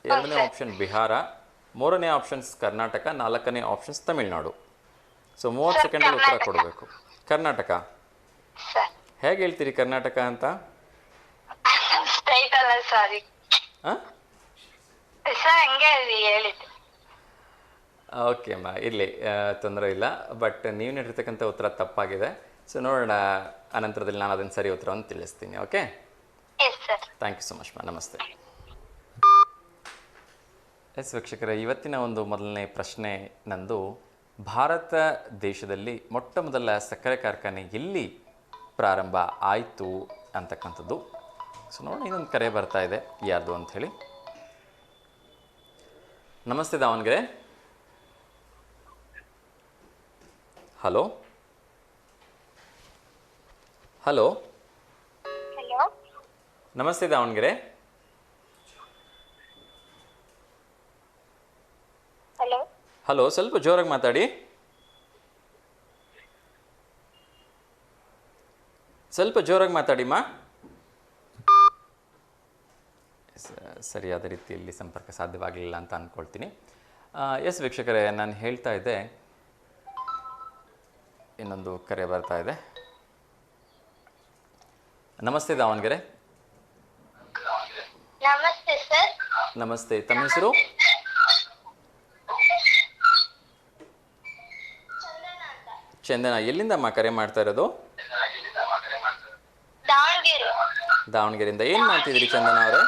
ಎರಡನೇ ಆಪ್ಷನ್ ಬಿಹಾರ, ಮೂರನೇ ಆಪ್ಷನ್ಸ್ ಕರ್ನಾಟಕ, ನಾಲ್ಕನೇ ಆಪ್ಷನ್ಸ್ ತಮಿಳುನಾಡು. ಸೊ 30 ಸೆಕೆಂಡಲ್ಲಿ ಉತ್ತರ ಕೊಡಬೇಕು. ಕರ್ನಾಟಕ. ಹೇಗೆ ಹೇಳ್ತೀರಿ ಕರ್ನಾಟಕ ಅಂತ? ಓಕೆ ಅಮ್ಮ, ಇರಲಿ, ತೊಂದರೆ ಇಲ್ಲ. ಬಟ್ ನೀವು ನೀಡಿರ್ತಕ್ಕಂಥ ಉತ್ತರ ತಪ್ಪಾಗಿದೆ. ಸೊ ನೋಡೋಣ, ಅನಂತರದಲ್ಲಿ ನಾನು ಅದನ್ನು ಸರಿ ಉತ್ತರವನ್ನು ತಿಳಿಸ್ತೀನಿ. Okay, thank you so much ಮಾ. ನಮಸ್ತೆ. ಎಸ್ ವೀಕ್ಷಕರೇ, ಇವತ್ತಿನ ಒಂದು ಮೊದಲನೇ ಪ್ರಶ್ನೆ ನಂದು, ಭಾರತ ದೇಶದಲ್ಲಿ ಮೊಟ್ಟ ಮೊದಲ ಸಕ್ಕರೆ ಕಾರ್ಖಾನೆ ಎಲ್ಲಿ ಪ್ರಾರಂಭ ಆಯಿತು ಅಂತಕ್ಕಂಥದ್ದು. ಸೊ ನೋಡಿ, ಇನ್ನೊಂದು ಕರೆ ಬರ್ತಾ ಇದೆ, ಯಾರ್ದು ಅಂಥೇಳಿ. ನಮಸ್ತೆ ದಾವಣಗೆರೆ. ಹಲೋ ಹಲೋ ಹಲೋ, ನಮಸ್ತೆ ದಾವಣಗೆರೆ. ಹಲೋ ಹಲೋ, ಸ್ವಲ್ಪ ಜೋರಾಗಿ ಮಾತಾಡಿ. ಸ್ವಲ್ಪ ಜೋರಾಗಿ ಮಾತಾಡಿಮ್ಮ. ಸರಿಯಾದ ರೀತಿಯಲ್ಲಿ ಸಂಪರ್ಕ ಸಾಧ್ಯವಾಗಲಿಲ್ಲ ಅಂತ ಅಂದ್ಕೊಳ್ತೀನಿ. ಎಸ್ ವೀಕ್ಷಕರೇ, ನಾನು ಹೇಳ್ತಾ ಇದ್ದೆ, ಇನ್ನೊಂದು ಕರೆ ಬರ್ತಾ ಇದೆ. ನಮಸ್ತೆ ದಾವಣಗೆರೆ. ನಮಸ್ತೆ ಸರ್. ನಮಸ್ತೆ, ತಮ್ಮ ಹೆಸರು? ಚಂದನ. ಎಲ್ಲಿಂದಮ್ಮ ಕರೆ ಮಾಡ್ತಾ ಇರೋದು? ದಾವಣಗೆರೆ. ದಾವಣಗೆರೆಯಿಂದ. ಏನು ಮಾಡ್ತಿದ್ದೀರಿ ಚಂದನ ಅವರೇ?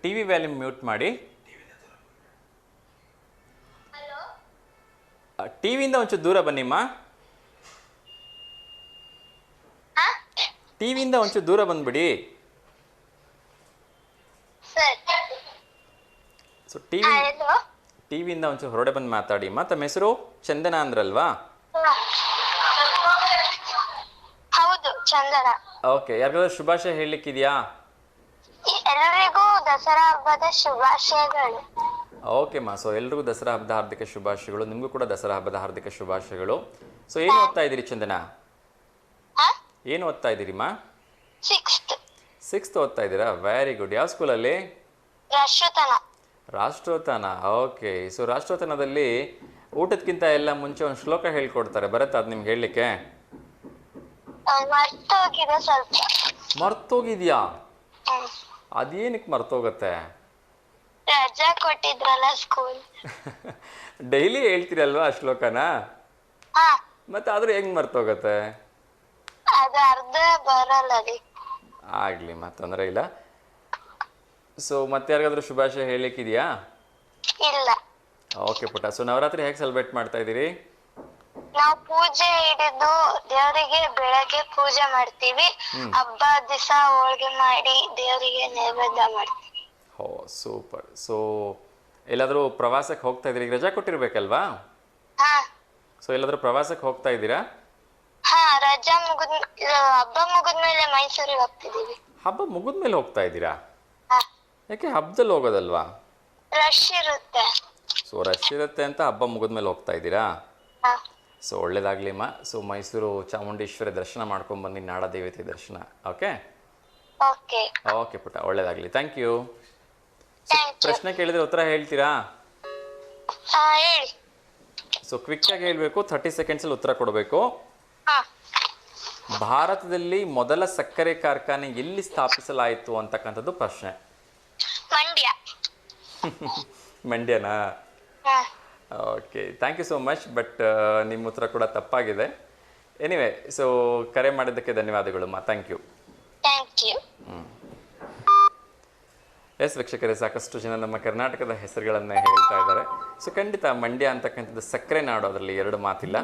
ಟಿವಿ ವ್ಯಾಲ್ಯೂಮ್ ಮ್ಯೂಟ್ ಮಾಡಿ. ಟಿವಿಯಿಂದ ಒಂಚೂರು ದೂರ ಬನ್ನಿಮ್ಮ. ಟಿವಿಯಿಂದ ಒಂಚೂರು ದೂರ ಬಂದ್ಬಿಡಿ. ಸರ್. ಸೊ ಟಿವಿಯಿಂದ ಒಂಚೂರು ಹೊರಡೆ ಬಂದು ಮಾತಾಡಿ. ತಮ್ಮ ಹೆಸರು ಚಂದನ ಅಂದ್ರಲ್ವಾ? ಹೌದು, ಚಂದನ. ಓಕೆ, ಯಾರಿಗಾದ್ರೂ ಶುಭಾಶಯ ಹೇಳಲಿಕ್ಕಿದೆಯಾ? ಎಲ್ಲರಿಗೂ ದಸರಾ ಹಬ್ಬದ ಶುಭಾಶಯಗಳು. ಓಕೆಮ್ಮ. ಸೊ ಎಲ್ರಿಗೂ ದಸರಾ ಹಬ್ಬದ ಹಾರ್ದಿಕ ಶುಭಾಶಯಗಳು. ನಿಮಗೂ ಕೂಡ ದಸರಾ ಹಬ್ಬದ ಹಾರ್ದಿಕ ಶುಭಾಶಯಗಳು. ಸೊ ಏನು ಓದ್ತಾ ಇದ್ದೀರಿ ಚಂದನ? ಏನು ಓದ್ತಾ ಇದ್ದೀರಿಮ್ಮ? ಸಿಕ್ಸ್ತ್ ಓದ್ತಾ ಇದ್ದೀರಾ? Very good. ಯಾವ ಸ್ಕೂಲಲ್ಲಿ? ರಾಷ್ಟ್ರೋತ್ಥಾನ. ಓಕೆ. ಸೊ ರಾಷ್ಟ್ರೋತ್ಥಾನದಲ್ಲಿ ಊಟಕ್ಕಿಂತ ಎಲ್ಲ ಮುಂಚೆ ಒಂದು ಶ್ಲೋಕ ಹೇಳ್ಕೊಡ್ತಾರೆ, ಬರುತ್ತಾ ಅದು ನಿಮ್ಗೆ ಹೇಳಲಿಕ್ಕೆ? ಮರ್ತೋಗಿದ್ಯಾ? ಅದೇನಕ್ಕೆ ಮರ್ತೋಗತ್ತೆ? ರಜಾ ಕೊಟ್ಟಿದ್ರಲ್ಲ ಸ್ಕೂಲ್. ಡೈಲಿ ಹೇಳ್ತೀರಲ್ವಾ ಆ ಶ್ಲೋಕನ? ಮತ್ತೆ ಆದ್ರೂ ಹೆಂಗ್ ಮರ್ತೋಗತ್ತೆ? ಅದು ಅರ್ಧ ಬರಲ್ಲ. ಆಗ್ಲಿ, ತೊಂದರೆ ಇಲ್ಲ. ಸೊ ಮತ್ತೆ ಯಾರಿಗಾದ್ರೂ ಶುಭಾಶಯ ಹೇಳಲಿಕ್ಕಿದೆಯಾ? ಇಲ್ಲ. ಓಕೆ ಪುಟ್ಟ. ಸೊ ನವರಾತ್ರಿ ಹೇಗೆ ಸೆಲೆಬ್ರೇಟ್ ಮಾಡ್ತಾ ಇದ್ದೀರಿ? ನಾವು ಪೂಜೆ ಹಿಡಿದು ದೇವರಿಗೆ ಬೆಳಗ್ಗೆ ಪೂಜೆ ಮಾಡ್ತೀವಿ. ಹಬ್ಬ ದಿವಸ ಹೋಳಿಗೆ ಮಾಡಿ ದೇವರಿಗೆ ನೈವೇದ್ಯ ಮಾಡ್ತೀವಿ. ಓ ಸೂಪರ್. ಸೊ ಎಲ್ಲಾದರೂ ಪ್ರವಾಸಕ್ಕೆ ಹೋಗ್ತಾ ಇದ್ದೀರಿ? ಈಗ ರಜಾ ಕೊಟ್ಟಿರ್ಬೇಕಲ್ವಾ? ಸೊ ಎಲ್ಲಾದರೂ ಪ್ರವಾಸಕ್ಕೆ ಹೋಗ್ತಾ ಇದ್ದೀರಾ? ರಜಾ ಹಬ್ಬ ಮುಗಿದ್ಮೇಲೆ ಮೈಸೂರಿಗೆ ಹೋಗ್ತಿದೀವಿ. ಹಬ್ಬ ಮುಗಿದ್ಮೇಲೆ ಹೋಗ್ತಾ ಇದ್ದೀರಾ? ಯಾಕೆ ಹಬ್ಬದಲ್ಲಿ ಹೋಗೋದಲ್ವಾ? ರಶ್ ಇರುತ್ತೆ. ಸೊ ರಶ್ ಇರುತ್ತೆ ಅಂತ ಹಬ್ಬ ಮುಗಿದ್ಮೇಲೆ ಹೋಗ್ತಾ ಇದ್ದೀರಾ? ಸೊ ಒಳ್ಳೇದಾಗ್ಲಿಮ್ಮ. ಸೊ ಮೈಸೂರು ಚಾಮುಂಡೇಶ್ವರಿ ದರ್ಶನ ಮಾಡ್ಕೊಂಡು ಬನ್ನಿ, ನಾಡದೇವತೆ ದರ್ಶನ. ಓಕೆ ಓಕೆ ಪುಟ್ಟ, ಒಳ್ಳೇದಾಗ್ಲಿ. Thank you. ಪ್ರಶ್ನೆ ಕೇಳಿದ್ರೆ ಉತ್ತರ ಹೇಳ್ತೀರಾ? ಹೇಳಿ. ಸೊ ಕ್ವಿಕ್ಕಾಗಿ ಹೇಳಬೇಕು, 30 ಸೆಕೆಂಡ್ಸಲ್ಲಿ ಉತ್ತರ ಕೊಡಬೇಕು. ಭಾರತದಲ್ಲಿ ಮೊದಲ ಸಕ್ಕರೆ ಕಾರ್ಖಾನೆ ಎಲ್ಲಿ ಸ್ಥಾಪಿಸಲಾಯಿತು ಅಂತಕ್ಕಂಥದ್ದು ಪ್ರಶ್ನೆ. ಮಂಡ್ಯನಾ? Okay, thank you so much. But ನಿಮ್ಮ ಉತ್ತರ ಕೂಡ ತಪ್ಪಾಗಿದೆ. ಎನಿವೆ, ಸೊ ಕರೆ ಮಾಡಿದ್ದಕ್ಕೆ ಧನ್ಯವಾದಗಳು. Thank you. ಎಸ್ ವೀಕ್ಷಕರೇ, ಸಾಕಷ್ಟು ಜನ ನಮ್ಮ ಕರ್ನಾಟಕದ ಹೆಸರುಗಳನ್ನೇ ಹೇಳ್ತಾ ಇದ್ದಾರೆ. ಸೊ ಖಂಡಿತ ಮಂಡ್ಯ ಅಂತಕ್ಕಂಥದ್ದು ಸಕ್ಕರೆ ನಾಡು, ಅದರಲ್ಲಿ ಎರಡು ಮಾತಿಲ್ಲ.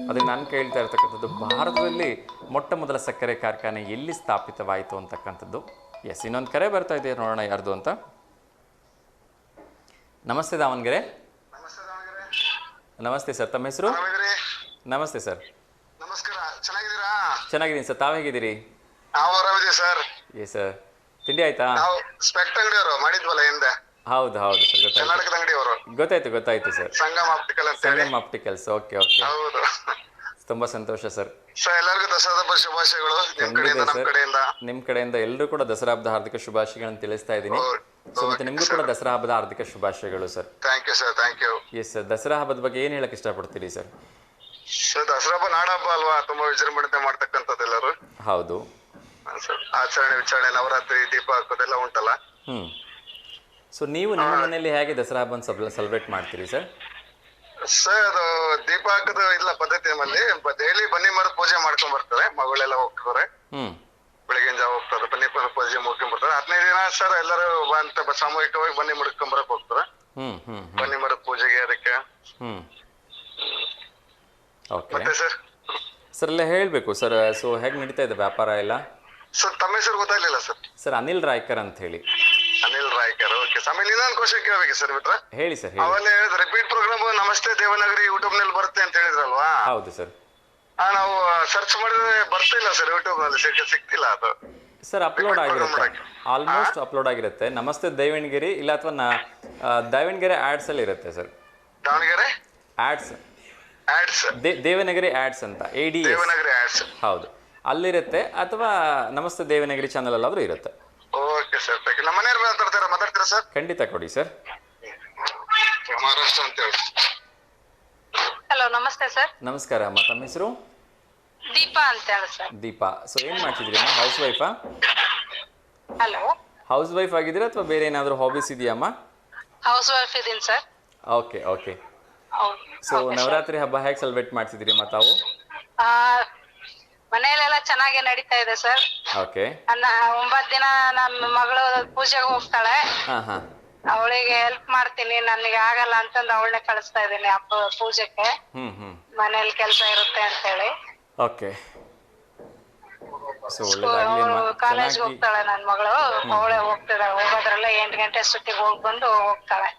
ಅದಕ್ಕೆ ನಾನು ಕೇಳ್ತಾ ಇರ್ತಕ್ಕಂಥದ್ದು, ಭಾರತದಲ್ಲಿ ಮೊಟ್ಟ ಮೊದಲ ಸಕ್ಕರೆ ಕಾರ್ಖಾನೆ ಎಲ್ಲಿ ಸ್ಥಾಪಿತವಾಯಿತು ಅಂತಕ್ಕಂಥದ್ದು. ಎಸ್, ಇನ್ನೊಂದು ಕರೆ ಬರ್ತಾ ಇದೆ, ನೋಡೋಣ ಯಾರ್ದು ಅಂತ. ನಮಸ್ತೆ ದಾವಣಗೆರೆ. ನಮಸ್ತೆ ಸರ್, ತಮ್ಮ ಹೆಸರು? ನಮಸ್ತೆ ಸರ್. ನಮಸ್ಕಾರ, ಚೆನ್ನಾಗಿದ್ದೀರಾ? ಚೆನ್ನಾಗಿದ್ದೀನಿ ಸರ್, ತಾವು ಹೇಗಿದ್ದೀರಿ? ನಾವು ಆರಾಮಿದ್ದೀವಿ ಸರ್. ಎಸ್ ಸರ್, ತಿಂಡಿ ಆಯ್ತಾ? ನಾವು ಸ್ಪೆಕ್ಟ್ ಅಂಗಡಿಯವರು ಮಾಡಿದ್ವಲ್ಲ ಹಿಂದೆ. ಹೌದು ಹೌದು ಸರ್, ಗೊತ್ತಾಯ್ತು. ಕರ್ನಾಟಕದ ಅಂಗಡಿಯವರು. ಗೊತ್ತಾಯ್ತು ಸರ್. ಸಂಗಮ್ ಆಪ್ಟಿಕಲ್ ಅಂತ ಹೇಳಿ. ಸಂಗಮ್ ಆಪ್ಟಿಕಲ್ಸ್. ಓಕೆ ಓಕೆ, ಹೌದು. ತುಂಬಾ ಸಂತೋಷ ಸರ್. ಸರ್ ಎಲ್ಲರಿಗೂ ದಸರಾ ಹಬ್ಬದ ಶುಭಾಶಯಗಳು ನಿಮ್ಮ ಕಡೆಯಿಂದ, ನಮ್ಮ ಕಡೆಯಿಂದ. ನಿಮ್ಮ ಕಡೆಯಿಂದ ಎಲ್ಲರೂ ಕೂಡ ದಸರಾ ಹಬ್ಬದ ಹಾರ್ದಿಕ ಶುಭಾಶಯಗಳನ್ನು ತಿಳಿಸ್ತಾ ಇದ್ದೀನಿ. ಸೊ ಮತ್ತೆ ನಿಮಗೂ ಕೂಡ ದಸರಾ ಹಬ್ಬದ ಹಾರ್ದಿಕ ಶುಭಾಶಯಗಳು sir. Thank you sir, thank you. Yes sir, Dasara ಹಬ್ಬದ ಬಗ್ಗೆ ಏನು ಹೇಳಕ್ ಇಷ್ಟಪಡ್ತೀರಿ ಸರ್? ಸರ್ ದಸರಾ ಹಬ್ಬ ನಾಡ ಹಬ್ಬ ಅಲ್ವಾ, ತುಂಬಾ ವಿಜೃಂಭಣೆ ಮಾಡ್ತಕ್ಕಂಥದ್ದು ಎಲ್ಲರೂ. ಹೌದು ಸರ್, ಆಚರಣೆ ವಿಚಾರಣೆ, ನವರಾತ್ರಿ, ದೀಪ ಹಾಕೋದೆಲ್ಲ ಉಂಟಲ್ಲ. ಸೊ ನೀವು ನಿಮ್ಮ ಮನೆಯಲ್ಲಿ ಹೇಗೆ ದಸರಾ ಹಬ್ಬ ಸೆಲೆಬ್ರೇಟ್ ಮಾಡ್ತೀರಿ ಸರ್? ಸರ್ ಅದು ದೀಪ ಹಾಕೋದು ಇಲ್ಲ ಪದ್ಧತಿ ನಮ್ಮಲ್ಲಿ. ಡೈಲಿ ಬನ್ನಿ ಮರದ ಪೂಜೆ ಮಾಡ್ಕೊಂಡ್ ಬರ್ತಾರೆ, ಮಗಳೆಲ್ಲ ಹೋಗ್ತಾರೆ. ಬೆಳಗಿನ ಜಾವ ಹೋಗ್ತಾರೆ, ಬನ್ನಿ ಮರದ ಪೂಜೆ ಮಾಡ್ಕೊಂಡ್ ಬರ್ತಾರೆ. 15 ದಿನ ಸರ್ ಎಲ್ಲರೂ ಅಂತ ಸಾಮೂಹಿಕವಾಗಿ ಬನ್ನಿ ಮುಡ್ಕೊಂಡ್ ಬರಕ್ ಹೋಗ್ತಾರೆ. ಬನ್ನಿ ಮರದ ಪೂಜೆಗೆ ಅದಕ್ಕೆ. ಮತ್ತೆ ಸರ್ ಸರ್ ಎಲ್ಲ ಹೇಳ್ಬೇಕು ಸರ್. ಸೊ ಹೇಗೆ ನಡೀತಾ ಇದೆ ವ್ಯಾಪಾರ ಎಲ್ಲ? ಸರ್ ತಮ್ಮ ಹೆಸರು ಗೊತ್ತಾಗ್ಲಿಲ್ಲ ಸರ್. ಸರ್ ಅನಿಲ್ ರಾಯ್ಕರ್ ಅಂತ ಹೇಳಿ. ಅನಿಲ್ ರಾಯ್ಕರ್, ಓಕೆ. ಆಮೇಲೆ ಇನ್ನೊಂದು ಕ್ವಶನ್ ಕೇಳಬೇಕು ಸರ್ ಮಿತ್ರ. ಹೇಳಿ ಸರ್. ಅವಲ್ಲೇ ಹೇಳಿದ್ರೆ ರಿಪೀಟ್ ಪ್ರೋಗ್ರಾಮ್ ನಮಸ್ತೆ ದೇವನಗರಿ ಯೂಟ್ಯೂಬ್ ನಲ್ಲಿ ಬರುತ್ತೆ ಅಂತ ಹೇಳಿದ್ರಲ್ವಾ? ಹೌದು ಸರ್. ನಾವು ಸರ್ಚ್ ಮಾಡಿದ್ರೆ ಬರ್ತಾ ಇಲ್ಲ ಸರ್, ಯೂಟ್ಯೂಬ್ ನಲ್ಲಿ ಸಿಕ್ತಿಲ್ಲ ಅದು. ಸರ್ ಅಪ್ಲೋಡ್ ಆಗಿರುತ್ತೆ, ಆಲ್ಮೋಸ್ಟ್ ಅಪ್ಲೋಡ್ ಆಗಿರುತ್ತೆ. ನಮಸ್ತೆ ದೇವಣಗೆರೆ ಇಲ್ಲ ಅಥವಾ ದಾವಣಗೆರೆ ಆಡ್ಸ್ ಅಲ್ಲಿ ಇರುತ್ತೆ ಸರ್. Davanagere ads, ads, Devanagari ads ಅಂತ, ADS. ದೇವನಗರಿ ಆಡ್ಸ್. ಹೌದು, ಅಲ್ಲಿರುತ್ತೆ, ಅಥವಾ ನಮಸ್ತೆ ದೇವನಗಿರಿ ಚಾನಲ್ ಅಲ್ಲಾದ್ರೂ ಇರುತ್ತೆ. Okay sir, thank you. ನಮ್ಮ ಮನೆಯವ್ರು ಮಾತಾಡ್ತೀರಾ ಸರ್? ಖಂಡಿತ ಕೊಡಿ ಸರ್. ಮಹಾರಾಷ್ಟ್ರ ಅಂತ ಹೇಳಿ. ಹಲೋ, ನಮಸ್ತೆ ಸರ್. ನಮಸ್ಕಾರ ಅಮ್ಮ, ತಮ್ಮ ಹೆಸರು? ದೀಪಾ ಅಂತ ಹೇಳಿ ಸರ್. ದೀಪಾ. ಸೊ ಏನು ಮಾಡ್ತಿದ್ರಿ ಅಮ್ಮ? ಹೌಸ್ ವೈಫಾ? ಹಲೋ, ಹೌಸ್ ವೈಫ್ ಆಗಿದ್ದೀರಾ ಅಥವಾ ಬೇರೆ ಏನಾದರೂ ಹಾಬೀಸ್ ಇದೆಯಮ್ಮ? ಹೌಸ್ ವೈಫ್ ಇದೀನಿ sir. Okay okay. So Navaratri ಹಬ್ಬ ಹೇಗೆ ಸೆಲೆಬ್ರೇಟ್ ಮಾಡ್ತಿದ್ದೀರಿ ಅಮ್ಮ ತಾವು? ಮನೆಯಲ್ಲೆಲ್ಲ ಚೆನ್ನಾಗಿ ನಡೀತಾ ಇದೆ ಸರ್. ಓಕೆ. 9 ದಿನ ನನ್ನ ಮಗಳು ಪೂಜೆಗೆ ಹೋಗ್ತಾಳೆ. ಹಾಂ ಹಾಂ. ಅವಳಿಗೆ ಹೆಲ್ಪ್ ಮಾಡ್ತೀನಿ, ನನಗೆ ಆಗಲ್ಲ ಅಂತಂದು ಅವಳನ್ನೇ ಕಳಿಸ್ತಾ ಇದ್ದೀನಿ ಹಬ್ಬ ಪೂಜೆಗೆ. ಮನೇಲಿ ಕೆಲಸ ಇರುತ್ತೆ ಅಂತ ಹೇಳಿ. ಓಕೆ. ಸೊ ಒಳ್ಳೆದಾಗ್ಲಿ ಅಮ್ಮ. ಕಾಲೇಜ್ಗೆ ಹೋಗ್ತಾಳೆ ನನ್ನ ಮಗಳು, ಅವಳೇ ಹೋಗ್ತಿದ್ದಾಳೆ. ಹೋಗೋದ್ರಲ್ಲೇ 8 ಗಂಟೆ ಅಷ್ಟೊತ್ತಿಗೆ ಹೋಗಿ ಬಂದು ಹೋಗ್ತಾಳೆ.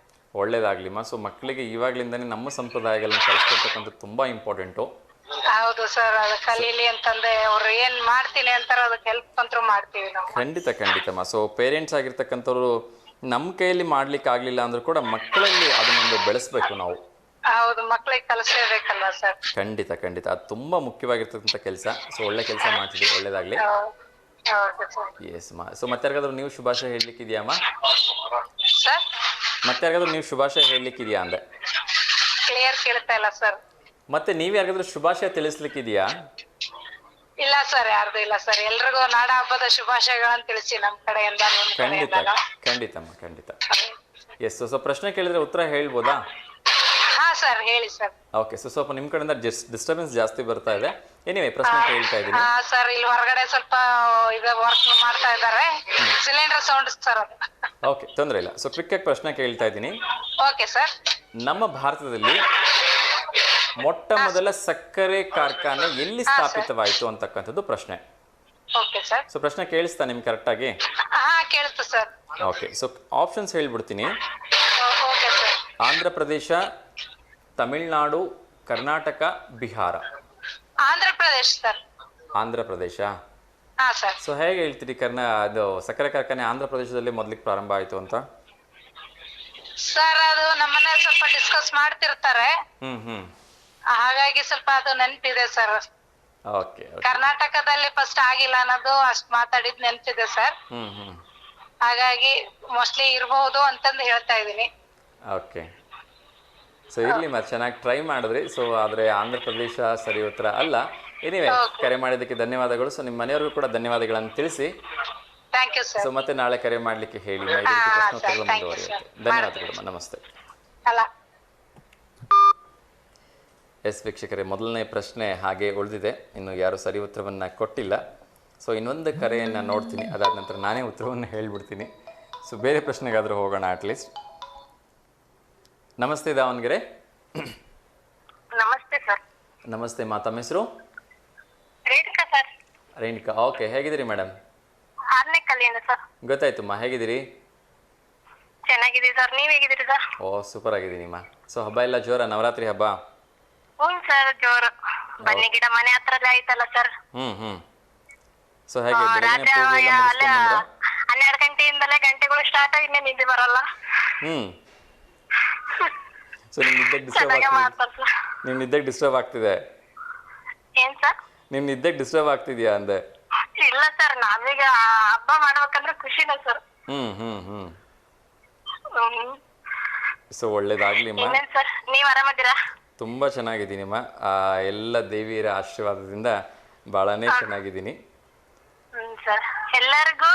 ಒಳ್ಳೇದಾಗ್ಲಿಮ್ಮ. ಸೊ ಮಕ್ಕಳಿಗೆ ಇವಾಗ್ಲಿಂದಾನೇ ನಮ್ಮ ಸಂಪ್ರದಾಯಗಳನ್ನ ಕಲಿಸ್ಕೊಳ್ತಕ್ಕಂಥದ್ದು ತುಂಬಾ ಇಂಪಾರ್ಟೆಂಟು. ಹೌದು ಸರ್, ಅದು ಕಲೀಲಿ ಅಂತಂದೆ ಅವ್ರು ಏನ್ ಮಾಡ್ತೀನಿ ಅಂತಾರ ಅದಕ್ಕೆ ಹೆಲ್ಪ್ ಅಂತೂ ಮಾಡ್ತೀವಿ ನಾವು. ಖಂಡಿತ ಖಂಡಿತಮ್ಮ. ಸೊ ಪೇರೆಂಟ್ಸ್ ಆಗಿರ್ತಕ್ಕಂಥವ್ರು ನಮ್ಮ ಕೈಯಲ್ಲಿ ಮಾಡ್ಲಿಕ್ಕೆ ಆಗ್ಲಿಲ್ಲ ಅಂದ್ರೂ ಕೂಡ ಮಕ್ಕಳಲ್ಲಿ ಅದನ್ನೊಂದು ಬೆಳೆಸ್ಬೇಕು ನಾವು. ಹೌದು, ಮಕ್ಳಿಗೆ ಕಲಿಸಲೇಬೇಕಲ್ಲ ಸರ್. ಖಂಡಿತ ಖಂಡಿತ, ಅದು ತುಂಬಾ ಮುಖ್ಯವಾಗಿರ್ತಕ್ಕಂಥ ಕೆಲಸ. ಸೊ ಒಳ್ಳೆ ಕೆಲಸ ಮಾಡ್ತಿದ್ದೀವಿ, ಒಳ್ಳೇದಾಗ್ಲಿ. ಹೌದು ಸರ್. ಎಸ್ ಅಮ್ಮ. ಸೊ ಮತ್ತೆ ಯಾರಿಗಾದ್ರೂ ನೀವು ಶುಭಾಶಯ ಹೇಳಲಿಕ್ಕಿದೆಯಮ್ಮ? ಸರ್, ಮತ್ತೆ ಯಾರಿಗಾದ್ರೂ ನೀವು ಶುಭಾಶಯ ಹೇಳಲಿಕ್ಕಿದೆಯಾ ಅಂದೆ? ಕ್ಲಿಯರ್ ಕೇಳ್ತಾ ಇಲ್ಲ ಸರ್. ಮತ್ತೆ ನೀವು ಯಾರಿಗಾದ್ರೂ ಶುಭಾಶಯ ತಿಳಿಸ್ಲಿಕ್ಕಿದೆಯಾ? ಇಲ್ಲ ಸರ್, ಯಾರ್ದು ಇಲ್ಲ ಸರ್. ಎಲ್ರಿಗೂ ನಾಡ ಹಬ್ಬದ ಶುಭಾಶಯಗಳನ್ನ ತಿಳಿಸಿ ನಮ್ಮ ಕಡೆಯಿಂದ. ಖಂಡಿತ ಖಂಡಿತಮ್ಮ, ಖಂಡಿತ. ಎಸ್. ಸೊ ಪ್ರಶ್ನೆ ಕೇಳಿದ್ರೆ ಉತ್ತರ ಹೇಳ್ಬೋದಾ? ಹಾ ಸರ್, ಹೇಳಿ ಸರ್. ಓಕೆ. ಸೊ ಸ್ವಲ್ಪ ನಿಮ್ಮ ಕಡೆಯಿಂದ ಡಿಸ್ಟರ್ಬೆನ್ಸ್ ಜಾಸ್ತಿ ಬರ್ತಾ ಇದೆ. ಎನಿವೆ ಪ್ರಶ್ನೆ ಕೇಳ್ತಾ ಇದ್ದೀನಿ. ಹಾ ಸರ್, ಇಲ್ಲಿ ಹೊರಗಡೆ ಸ್ವಲ್ಪ ಇದು ವರ್ಕ್ ಮಾಡ್ತಾ ಇದ್ದಾರೆ. ಸಿಲಿಂಡರ್ ಸೌಂಡ್ ಸರ್ ಅದು. ಓಕೆ, ತೊಂದರೆ ಇಲ್ಲ. ಸೊ ಕ್ವಿಕ್ ಆಗಿ ಪ್ರಶ್ನೆ ಕೇಳ್ತಾ ಇದ್ದೀನಿ. Okay sir. ನಮ್ಮ ಭಾರತದಲ್ಲಿ ಮೊಟ್ಟ ಮೊದಲ ಸಕ್ಕರೆ ಕಾರ್ಖಾನೆ ಎಲ್ಲಿ ಸ್ಥಾಪಿತವಾಯಿತು ಅಂತಕ್ಕಂಥದ್ದು ಪ್ರಶ್ನೆ. Okay sir. ಸೊ ಪ್ರಶ್ನೆ ಕೇಳಿಸ್ತಾ ನಿಮ್ಗೆ ಕರೆಕ್ಟಾಗಿ? ಹಾ, ಕೇಳ್ತು ಸರ್. ಓಕೆ. ಸೊ ಆಪ್ಷನ್ಸ್ ಹೇಳ್ಬಿಡ್ತೀನಿ. Okay sir. Andhra Pradesh, Tamil Nadu, Karnataka, Bihar. Andhra Pradesh sir. Andhra Pradesh. ಹಾ ಸರ್. ಸೊ ಹೇಗೆ ಹೇಳ್ತೀರಿ ಅದು ಸಕ್ಕರೆ ಕಾರ್ಖಾನೆ ಆಂಧ್ರ ಪ್ರದೇಶದಲ್ಲಿ ಮೊದಲಿಗೆ ಪ್ರಾರಂಭ ಆಯಿತು ಅಂತ? ಸರ್, ಅದು ನಮ್ಮನೇಲಿ ಸ್ವಲ್ಪ ಡಿಸ್ಕಸ್ ಮಾಡ್ತಿರ್ತಾರೆ, ಹಾಗಾಗಿ ಸ್ವಲ್ಪ ಅದು ನೆನಪಿದೆ ಸರ್. ಓಕೆ. ಕರ್ನಾಟಕದಲ್ಲಿ ಫಸ್ಟ್ ಆಗಿಲ್ಲ ಅನ್ನೋದು ಅಷ್ಟ್ ಮಾತಾಡಿದ್ ನೆನಪಿದೆ ಸರ್. ಹಾಗಾಗಿ ಮೋಸ್ಟ್ಲಿ ಇರಬಹುದು ಅಂತಂದು ಹೇಳ್ತಾ ಇದೀನಿ. ಓಕೆ. ಸೊ ಇರ್ಲಿ, ಮತ್ತೆ ಚೆನ್ನಾಗಿ ಟ್ರೈ ಮಾಡಿದ್ರಿ. ಸೊ ಆದರೆ ಆಂಧ್ರ ಪ್ರದೇಶ ಸರಿ ಉತ್ತರ ಅಲ್ಲ. ಎನಿವೆ, ಕರೆ ಮಾಡಿದ್ದಕ್ಕೆ ಧನ್ಯವಾದಗಳು. ಸೊ ನಿಮ್ಮ ಮನೆಯವ್ರಿಗೂ ಕೂಡ ಧನ್ಯವಾದಗಳನ್ನು ತಿಳಿಸಿ. Thank you sir. ಸೊ ಮತ್ತೆ ನಾಳೆ ಕರೆ ಮಾಡಲಿಕ್ಕೆ ಹೇಳಿ. ಪ್ರಶ್ನೋತ್ತರಗಳು ಮುಂದುವರಿಯುತ್ತೆ. ಧನ್ಯವಾದಗಳು, ನಮಸ್ತೆ. ಅಲ್ಲ, ಎಸ್ ವೀಕ್ಷಕರೇ, ಮೊದಲನೇ ಪ್ರಶ್ನೆ ಹಾಗೆ ಉಳಿದಿದೆ. ಇನ್ನು ಯಾರು ಸರಿ ಉತ್ತರವನ್ನು ಕೊಟ್ಟಿಲ್ಲ. ಸೊ ಇನ್ನೊಂದು ಕರೆಯನ್ನು ನೋಡ್ತೀನಿ, ಅದಾದ ನಂತರ ನಾನೇ ಉತ್ತರವನ್ನು ಹೇಳ್ಬಿಡ್ತೀನಿ. ಸೊ ಬೇರೆ ಪ್ರಶ್ನೆಗಾದರೂ ಹೋಗೋಣ ಅಟ್ಲೀಸ್ಟ್. ನಮಸ್ತೆ ದಾವಣಗೆರೆ. ನಮಸ್ತೆ ಸರ್. ನಮಸ್ತೆ ಮಾ, ತಮ್ಮ ಹೆಸರು? ರೇಣುಕಾ ಸರ್. ರೇಣುಕಾ. ಓಕೆ, ಹೇಗಿದ್ದೀರಿ ಮೇಡಮ್? 6ನೇ ಕಲಿಯಿಂದ ಸರ್. ಗೊತ್ತಾಯ್ತು ಮಾ, ಹೇಗಿದ್ದೀರಿ? ಚೆನ್ನಾಗಿದ್ದೀವಿ ಸರ್, ನೀವ್ ಹೇಗಿದ್ದೀರಿ ಸರ್? ಓ ಸೂಪರ್ ಆಗಿದ್ದೀನಿ ಮಾ. ಸೊ ಹಬ್ಬ ಎಲ್ಲ ಜೋರ? ನವರಾತ್ರಿ ಹಬ್ಬ? ಹ್ಞೂ ಸರ್, ಜೋರು. ಬನ್ನಿ ಗಿಡ ಮನೆ ಹತ್ರಲ್ಲೇ ಆಯ್ತಲ್ಲ ಸರ್. ಸೊ ಹೇಗೆ ಬೆಳಗ್ಗೆ ಪೂಜೆ ಎಲ್ಲ ಮುಗಿಸ್ಕೊಂಡ್ಬಂದ್ರಾ? 12 ಗಂಟೆಯಿಂದಲೇ ಗಂಟೆಗಳು ಸ್ಟಾರ್ಟ್ ಆಗಿ ಇನ್ನೇ ನಿದ್ದೆ ಬರಲ್ಲ. ಸೊ ನಿಮ್ ನಿದ್ದೆಗೆ ಡಿಸ್ಟರ್ಬ್ ಆಗ್ತಿದೆ? ಏನ್ ಸರ್? ನಿಮ್ ನಿದ್ದೆಗೆ ಡಿಸ್ಟರ್ಬ್ ಆಗ್ತಿದ್ಯಾ ಅಂದೆ? ಇಲ್ಲ ಸರ್, ನಾವೀಗ ಹಬ್ಬ ಮಾಡ್ಬೇಕಂದ್ರೆ ಖುಷಿನ ಸರ್. ಸೊ ಒಳ್ಳೇದಾಗ್ಲಿಮ್ಮ. ಇನ್ನೇನ್ ಸರ್, ನೀವ್ ಆರಾಮದ್ದೀರಾ? ತುಂಬಾ ಚೆನ್ನಾಗಿದ್ದೀನಿಮ್ಮ. ಎಲ್ಲ ದೇವಿಯರ ಆಶೀರ್ವಾದದಿಂದ ಬಹಳನೇ ಚೆನ್ನಾಗಿದ್ದೀನಿ. ಸರ್, ಎಲ್ಲರಿಗೂ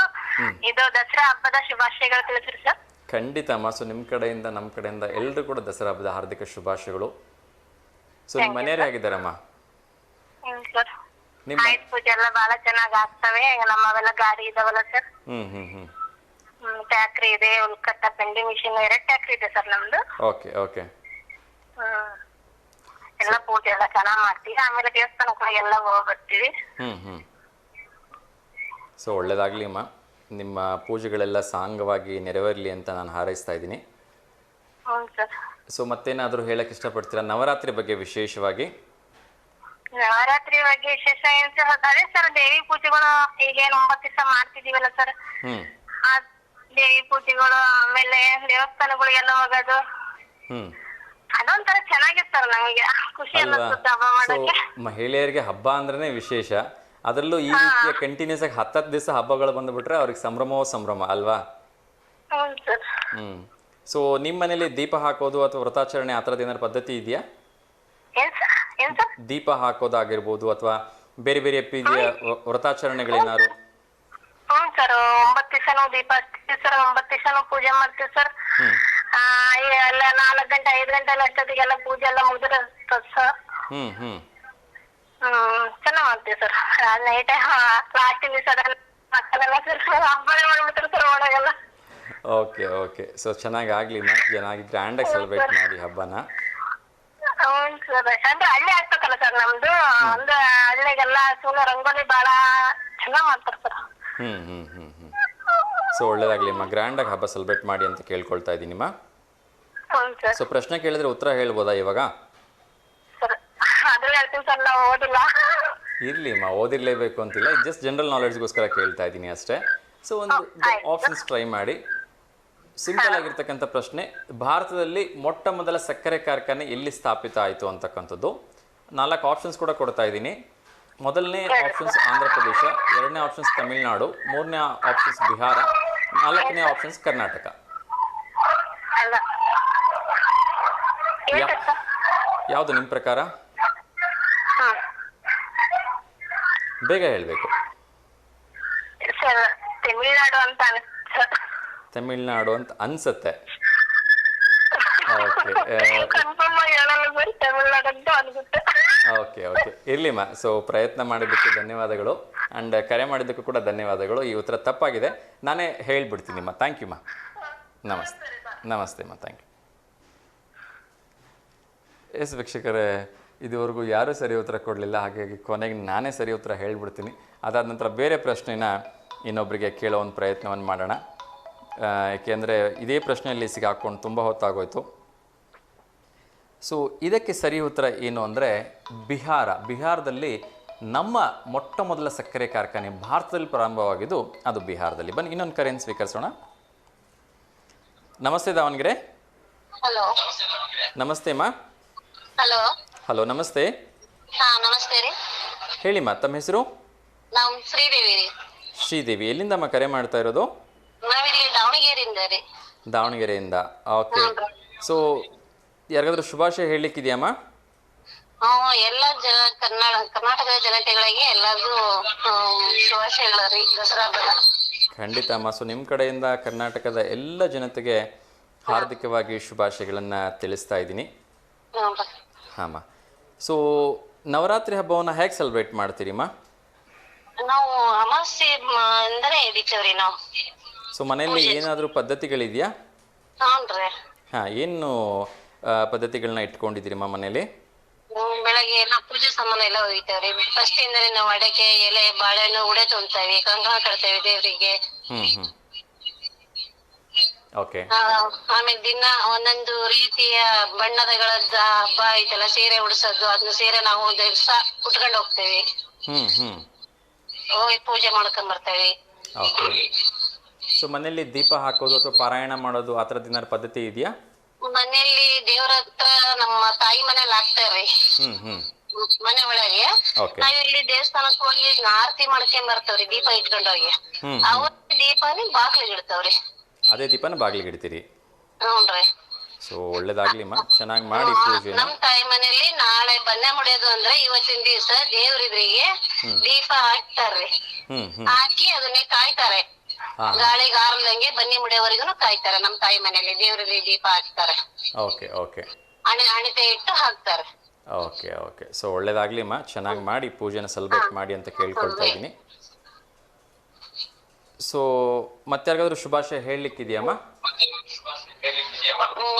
ಇದು ದಸರಾ ಹಬ್ಬದ ಶುಭಾಶಯಗಳು ತಿಳಿಸ್ರಿ ಸರ್. ಖಂಡಿತ ಅಮ್ಮ. ಸೊ ನಿಮ್ಮ ಕಡೆಯಿಂದ ನಮ್ಮ ಕಡೆಯಿಂದ ಎಲ್ಲರೂ ಕೂಡ ದಸರಾ ಹಬ್ಬದ ಹಾರ್ದಿಕ ಶುಭಾಶಯಗಳು. ಸೊ ನಿಮ್ಮ ಮನೆಯವರೇ ಆಗಿದ್ದಾರಮ್ಮ? ಸರ್, ಆಯುಧ ಪೂಜೆ ಎಲ್ಲ ಬಹಳ ಚೆನ್ನಾಗಿ ಆಗ್ತವೆ. ನಮ್ಮವೆಲ್ಲ ಗಾಡಿ ಇದಾವಲ್ಲ ಸರ್. ಟ್ಯಾಕ್ರಿ ಇದೆ, ಉಲ್ಕಟ್ಟ ಪೆಂಡಿ ಮಿಷಿನ್ 2 ಟ್ಯಾಕ್ರಿ ಇದೆ ಸರ್ ನಮ್ದು. Okay okay. ಎಲ್ಲ ಪೂಜೆ ಎಲ್ಲ ಚೆನ್ನಾಗ್ ಮಾಡ್ತೀವಿ. ಆಮೇಲೆ ದೇವಸ್ಥಾನಕ್ಕೆ ಎಲ್ಲ ಹೋಗಿ ಬರ್ತೀವಿ. ಸೊ ಒಳ್ಳೇದಾಗ್ಲಿ ಅಮ್ಮ. ನಿಮ್ಮ ಪೂಜೆಗಳೆಲ್ಲ ಸಾಂಗವಾಗಿ ನೆರವೇರಲಿ ಅಂತ ನಾನು ಹಾರೈಸ್ತಾ ಇದ್ದೀನಿ. ಸೊ ಮತ್ತೇನಾದರೂ ಹೇಳಕ್ ಇಷ್ಟಪಡ್ತೀರಾ ನವರಾತ್ರಿ ಬಗ್ಗೆ ವಿಶೇಷವಾಗಿ? ನವರಾತ್ರಿ ಬಗ್ಗೆ ವಿಶೇಷ ಏನ್ ಸರ್, ಅದೇ ಸರ್ ದೇವಿ ಪೂಜೆಗಳು ಈಗೇನ್ 9 ದಿವಸ ಮಾಡ್ತಿದೀವಲ್ಲ ಸರ್, ಆ ದೇವಿ ಪೂಜೆಗಳು, ಆಮೇಲೆ ದೇವಸ್ಥಾನಗಳಿಗೆಲ್ಲ ಹೋಗೋದು, ಅದೊಂಥರ ಚೆನ್ನಾಗಿತ್ತು ಸರ್. ನಮಗೆ ಖುಷಿ ಅನ್ನಿಸುತ್ತೆ ಹಬ್ಬ ಮಾಡಕ್ಕೆ. ಮಹಿಳೆಯರಿಗೆ ಹಬ್ಬ ಅಂದ್ರೇನೆ ವಿಶೇಷ. ಅದರಲ್ಲೂ ಈ ರೀತಿಯ ಕಂಟಿನ್ಯೂಸ್ ಆಗಿ 10 ದಿವಸ ಹಬ್ಬಗಳು ಬಂದುಬಿಟ್ರೆ ಅವ್ರಿಗೆ ಸಂಭ್ರಮವೋ ಸಂಭ್ರಮ ಅಲ್ವಾ? ಹ್ಞೂ ಸರ್. ಸೊ ನಿಮ್ಮ ಮನೇಲಿ ದೀಪ ಹಾಕೋದು ಅಥವಾ ವ್ರತಾಚರಣೆ ಆ ಥರದ್ದು ಏನಾದ್ರು ಪದ್ಧತಿ ಇದೆಯಾ? ಏನ್ ಸರ್? ದೀಪ ಹಾಕೋದಾಗಿರ್ಬೋದು ಅಥವಾ ಬೇರೆ ಬೇರೆ ಪೂಜೆಯ ವ್ರತಾಚರಣೆಗಳೇನಾದ್ರು? ಹ್ಞೂ ಸರ್, 9 ದಿವಸನೂ ದೀಪ ಹಚ್ತೀವಿ ಸರ್, 9 ದಿವಸನೂ ಪೂಜೆ ಮಾಡ್ತೀವಿ ಸರ್. ಎಲ್ಲ 4 ಗಂಟೆ 5 ಗಂಟೆ ಅಷ್ಟೊತ್ತಿಗೆಲ್ಲ ಪೂಜೆ ಎಲ್ಲ ಮುಗಿದಿರುತ್ತೆ ಸರ್. ಚೆನ್ನಾಗ್ ಮಾಡ್ತೀವಿ ಸರ್. ನೈಟ್ ಲಾಸ್ಟ್ ದಿವಸ ಮಕ್ಕಳೆಲ್ಲ ಸರ್ ಹಬ್ಬನೇ ಮಾಡ್ಬಿಡ್ತಾರೆ ಸರ್ ಒಳಗೆಲ್ಲ. Okay okay. ಸೊ ಚೆನ್ನಾಗಿ ಆಗ್ಲಿಮ್ಮ, ಚೆನ್ನಾಗಿ ಗ್ರ್ಯಾಂಡಾಗಿ ಸೆಲೆಬ್ರೇಟ್ ಮಾಡಿ ಹಬ್ಬನ. ಹ್ಞೂ ಸರ್, ಅಂದ್ರೆ ಹಳ್ಳಿ ಆಗ್ಬೇಕಲ್ಲ ಸರ್ ನಮ್ದು, ಅಂದ್ರೆ ಹಳ್ಳಿಗೆಲ್ಲ ಸುಮ್ಮನೆ ರಂಗೋಲಿ ಬಾಳ ಚೆನ್ನಾಗ್ ಮಾಡ್ತಾರೆ ಸರ್. ಸೊ ಒಳ್ಳೇದಾಗ್ಲಿಮ್ಮ, ಗ್ರ್ಯಾಂಡಾಗಿ ಹಬ್ಬ ಸೆಲೆಬ್ರೇಟ್ ಮಾಡಿ ಅಂತ ಕೇಳ್ಕೊಳ್ತಾ ಇದ್ದೀನಿಮ್ಮ. ಸೊ ಪ್ರಶ್ನೆ ಕೇಳಿದ್ರೆ ಉತ್ತರ ಹೇಳ್ಬೋದಾ ಇವಾಗ? ಸರ್ ಅದ್ರಲ್ಲಿ ಹೇಳ್ತೀನಿ ಸರ್, ನಾವು ಓದಿಲ್ಲ. ಇರ್ಲಿಮ್ಮ, ಓದಿರ್ಲೇಬೇಕು ಅಂತಿಲ್ಲ, ಜಸ್ಟ್ ಜನರಲ್ ನಾಲೆಡ್ಜ್ಗೋಸ್ಕರ ಕೇಳ್ತಾ ಇದ್ದೀನಿ ಅಷ್ಟೇ. ಸೊ ಒಂದು ಆಪ್ಷನ್ಸ್ ಟ್ರೈ ಮಾಡಿ. ಸಿಂಪಲ್ ಆಗಿರ್ತಕ್ಕಂಥ ಪ್ರಶ್ನೆ, ಭಾರತದಲ್ಲಿ ಮೊಟ್ಟ ಮೊದಲ ಸಕ್ಕರೆ ಕಾರ್ಖಾನೆ ಎಲ್ಲಿ ಸ್ಥಾಪಿತ ಆಯಿತು ಅಂತಕ್ಕಂಥದ್ದು. 4 ಆಪ್ಷನ್ಸ್ ಕೂಡ ಕೊಡ್ತಾ ಇದ್ದೀನಿ. ಮೊದಲನೇ ಆಪ್ಷನ್ಸ್ ಆಂಧ್ರ ಪ್ರದೇಶ, 2ನೇ ಆಪ್ಷನ್ಸ್ ತಮಿಳುನಾಡು, 3ನೇ ಆಪ್ಷನ್ಸ್ ಬಿಹಾರ, 4ನೇ ಆಪ್ಷನ್ಸ್ ಕರ್ನಾಟಕ. ಯಾವುದು ನಿಮ್ಮ ಪ್ರಕಾರ? ಬೇಗ ಹೇಳಬೇಕು. ತಮಿಳ್ನಾಡು ಅಂತ ಅನ್ಸುತ್ತೆ. Okay okay, ಇರ್ಲಿಮ್ಮ. ಸೊ ಪ್ರಯತ್ನ ಮಾಡಿದ್ದಕ್ಕೆ ಧನ್ಯವಾದಗಳು, ಆ್ಯಂಡ್ ಕರೆ ಮಾಡಿದ್ದಕ್ಕೂ ಕೂಡ ಧನ್ಯವಾದಗಳು. ಈ ಉತ್ತರ ತಪ್ಪಾಗಿದೆ, ನಾನೇ ಹೇಳ್ಬಿಡ್ತೀನಿಮ್ಮ. ಥ್ಯಾಂಕ್ ಯುಮ್ಮ. ನಮಸ್ತೆ. ನಮಸ್ತೆಮ್ಮ, ಥ್ಯಾಂಕ್ ಯು. ಎಸ್ ವೀಕ್ಷಕರೇ, ಇದುವರೆಗೂ ಯಾರೂ ಸರಿ ಉತ್ತರ ಕೊಡಲಿಲ್ಲ, ಹಾಗಾಗಿ ಕೊನೆಗೆ ನಾನೇ ಸರಿ ಉತ್ತರ ಹೇಳ್ಬಿಡ್ತೀನಿ. ಅದಾದ ನಂತರ ಬೇರೆ ಪ್ರಶ್ನೆನ ಇನ್ನೊಬ್ಬರಿಗೆ ಕೇಳೋ ಒಂದು ಪ್ರಯತ್ನವನ್ನು ಮಾಡೋಣ. ಏಕೆಂದರೆ ಇದೇ ಪ್ರಶ್ನೆಯಲ್ಲಿ ಸಿಗಾಕೊಂಡು ತುಂಬ ಹೊತ್ತಾಗೋಯ್ತು. ಸೊ ಇದಕ್ಕೆ ಸರಿ ಉತ್ತರ ಏನು ಅಂದರೆ ಬಿಹಾರದಲ್ಲಿ ನಮ್ಮ ಮೊಟ್ಟ ಮೊದಲ ಸಕ್ಕರೆ ಕಾರ್ಖಾನೆ ಭಾರತದಲ್ಲಿ ಪ್ರಾರಂಭವಾಗಿದ್ದು ಅದು ಬಿಹಾರದಲ್ಲಿ. ಬನ್ನಿ ಇನ್ನೊಂದು ಕರೆಯನ್ನು ಸ್ವೀಕರಿಸೋಣ. ನಮಸ್ತೆ ದಾವಣಗೆರೆ. ಹಲೋ ನಮಸ್ತೆ ಅಮ್ಮ. ಹಲೋ ಹಲೋ ನಮಸ್ತೆ. ನಮಸ್ತೆ ರೀ. ಹೇಳಿಮ್ಮ, ತಮ್ಮ ಹೆಸರು? ನಾವು ಶ್ರೀದೇವಿ ರೀ. ಶ್ರೀದೇವಿ, ಎಲ್ಲಿಂದಮ್ಮ ಕರೆ ಮಾಡ್ತಾ ಇರೋದು? ನಾವಿಲ್ಲಿ ದಾವಣಗೆರೆಯಿಂದ ರೀ. ದಾವಣಗೆರೆಯಿಂದ. ಓಕೆ. ಸೊ ಯಾರಿಗಾದ್ರೂ ಶುಭಾಶಯ ಹೇಳಲಿಕ್ಕಿದೆಯಮ್ಮ? ಎಲ್ಲ ಕರ್ನಾಟಕದ ಜನತೆಗಳಿಗೆ ಎಲ್ಲರಿಗೂ ಶುಭಾಶಯಗಳು ರೀ, ದಸರಾ ಹಬ್ಬದ. ಖಂಡಿತ ಅಮ್ಮ. ಸೊ ನಿಮ್ಮ ಕಡೆಯಿಂದ ಕರ್ನಾಟಕದ ಎಲ್ಲ ಜನತೆಗೆ ಹಾರ್ದಿಕವಾಗಿ ಶುಭಾಶಯಗಳನ್ನು ತಿಳಿಸ್ತಾ ಇದ್ದೀನಿ. ಹಾಂ. ಸೊ ನವರಾತ್ರಿ ಹಬ್ಬವನ್ನು ಹೇಗೆ ಸೆಲೆಬ್ರೇಟ್ ಮಾಡ್ತೀರಿಮ್ಮ? ನಾವು ಅಮಾವಾಸ್ಯೆ ಅಂದರೆ ಹಿಡಿತೇವ್ರಿ ನಾವು. ಸೊ ಮನೆಯಲ್ಲಿ ಏನಾದರೂ ಪದ್ಧತಿಗಳಿದೆಯಾ? ಹ್ಞೂನ್ರಿ. ಹಾಂ, ಏನು ಪದ್ಧತಿಗಳನ್ನ ಇಟ್ಕೊಂಡಿದ್ದೀರಿಮ್ಮ ಮನೇಲಿ? ಬೆಳಗ್ಗೆ ಎಲ್ಲ ಪೂಜೆ ಸಾಮಾನು ಎಲ್ಲ ಒಯ್ತೇವ್ರಿ. ಫಸ್ಟ್ ಇಂದನೇ ನಾವು ಅಡಕೆ, ಎಲೆ, ಬಾಳೆಹಣ್ಣು, ಉಡೆ ತುಂಬ್ತೇವೆ, ಕಂಕಣ ಕಟ್ತೇವೆ ದೇವರಿಗೆ. ಓಕೆ. ಆಮೇಲೆ ದಿನ ಒಂದೊಂದು ರೀತಿಯ ಬಣ್ಣದಗಳದ್ದ ಹಬ್ಬ ಐತಲ್ಲ, ಸೀರೆ ಉಡ್ಸೋದು, ಅದನ್ನ ಸೀರೆ ನಾವು ದಿವಸ ಉಟ್ಕೊಂಡು ಹೋಗ್ತೇವೆ. ಹೋಗಿ ಪೂಜೆ ಮಾಡ್ಕೊಂಡ್ ಬರ್ತೇವೆ. ಓಕೆ. ಸೊ ಮನೆಯಲ್ಲಿ ದೀಪ ಹಾಕೋದು ಅಥವಾ ಪಾರಾಯಣ ಮಾಡೋದು ಆ ಥರದ್ದು ಏನಾದ್ರು ಪದ್ಧತಿ ಇದೆಯಾ? ಮನೆಯಲ್ಲಿ ದೇವ್ರ ಹತ್ರ ನಮ್ಮ ತಾಯಿ ಮನೇಲಿ ಹಾಕ್ತೇವ್ರಿ. ಮನೆ ಒಳಗೆ ನಾವ್ ಇಲ್ಲಿ ದೇವಸ್ಥಾನಕ್ಕೆ ಹೋಗಿ ಆರತಿ ಮಾಡ್ಕೊಂಡ್ ಬರ್ತೇವ್ರಿ, ದೀಪ ಇಟ್ಕೊಂಡ್ ಹೋಗಿ. ಅವತ್ತು ದೀಪನೇ ಬಾಗ್ಲಿಗೆ ಇಡ್ತಾವ್ರಿ. ಅದೇ ದೀಪನ ಬಾಗಿಲಿಗೆ ಇಡ್ತೀರಿ? ಹ್ಞೂನ್ರಿ. ಸೊ ಒಳ್ಳೇದಾಗ್ಲಿಮ್ಮ, ಚೆನ್ನಾಗಿ ಮಾಡಿ ಪೂಜೆ. ನಮ್ ತಾಯಿ ಮನೇಲಿ ನಾಳೆ ಬನ್ನೆ ಮುಡಿಯೋದು ಅಂದ್ರೆ ಇವತ್ತಿನ ದಿವಸ ದೇವ್ರಿದ್ರಿಗೆ ದೀಪ ಹಾಕ್ತಾರ್ರಿ. ಹಾಕಿ ಅದನ್ನೇ ಕಾಯ್ತಾರೆ, ಗಾಳಿಗೆ ಆರ್ಲಂಗೆ ಬನ್ನಿ ಮುಡಿಯೋವರೆಗೂ ಕಾಯ್ತಾರೆ. ನಮ್ ತಾಯಿ ಮನೇಲಿ ದೇವ್ರಿಗೆ ದೀಪ ಹಾಕ್ತಾರೆ. Okay okay. ಅಣತೆ ಇಟ್ಟು ಹಾಕ್ತಾರೆ. Okay okay. ಸೊ ಒಳ್ಳೇದಾಗ್ಲಿಮ್ಮ, ಚೆನ್ನಾಗಿ ಮಾಡಿ ಪೂಜೆನ ಸೆಲೆಬ್ರೇಟ್ ಮಾಡಿ ಅಂತ ಕೇಳ್ಕೊಳ್ತಾ ಇದ್ದೀನಿ. ಸೊ ಮತ್ತಾರಿಗಾದ್ರೂ ಶುಭಾಶಯ ಹೇಳಲಿಕ್ಕಿದೆಯಮ್ಮ?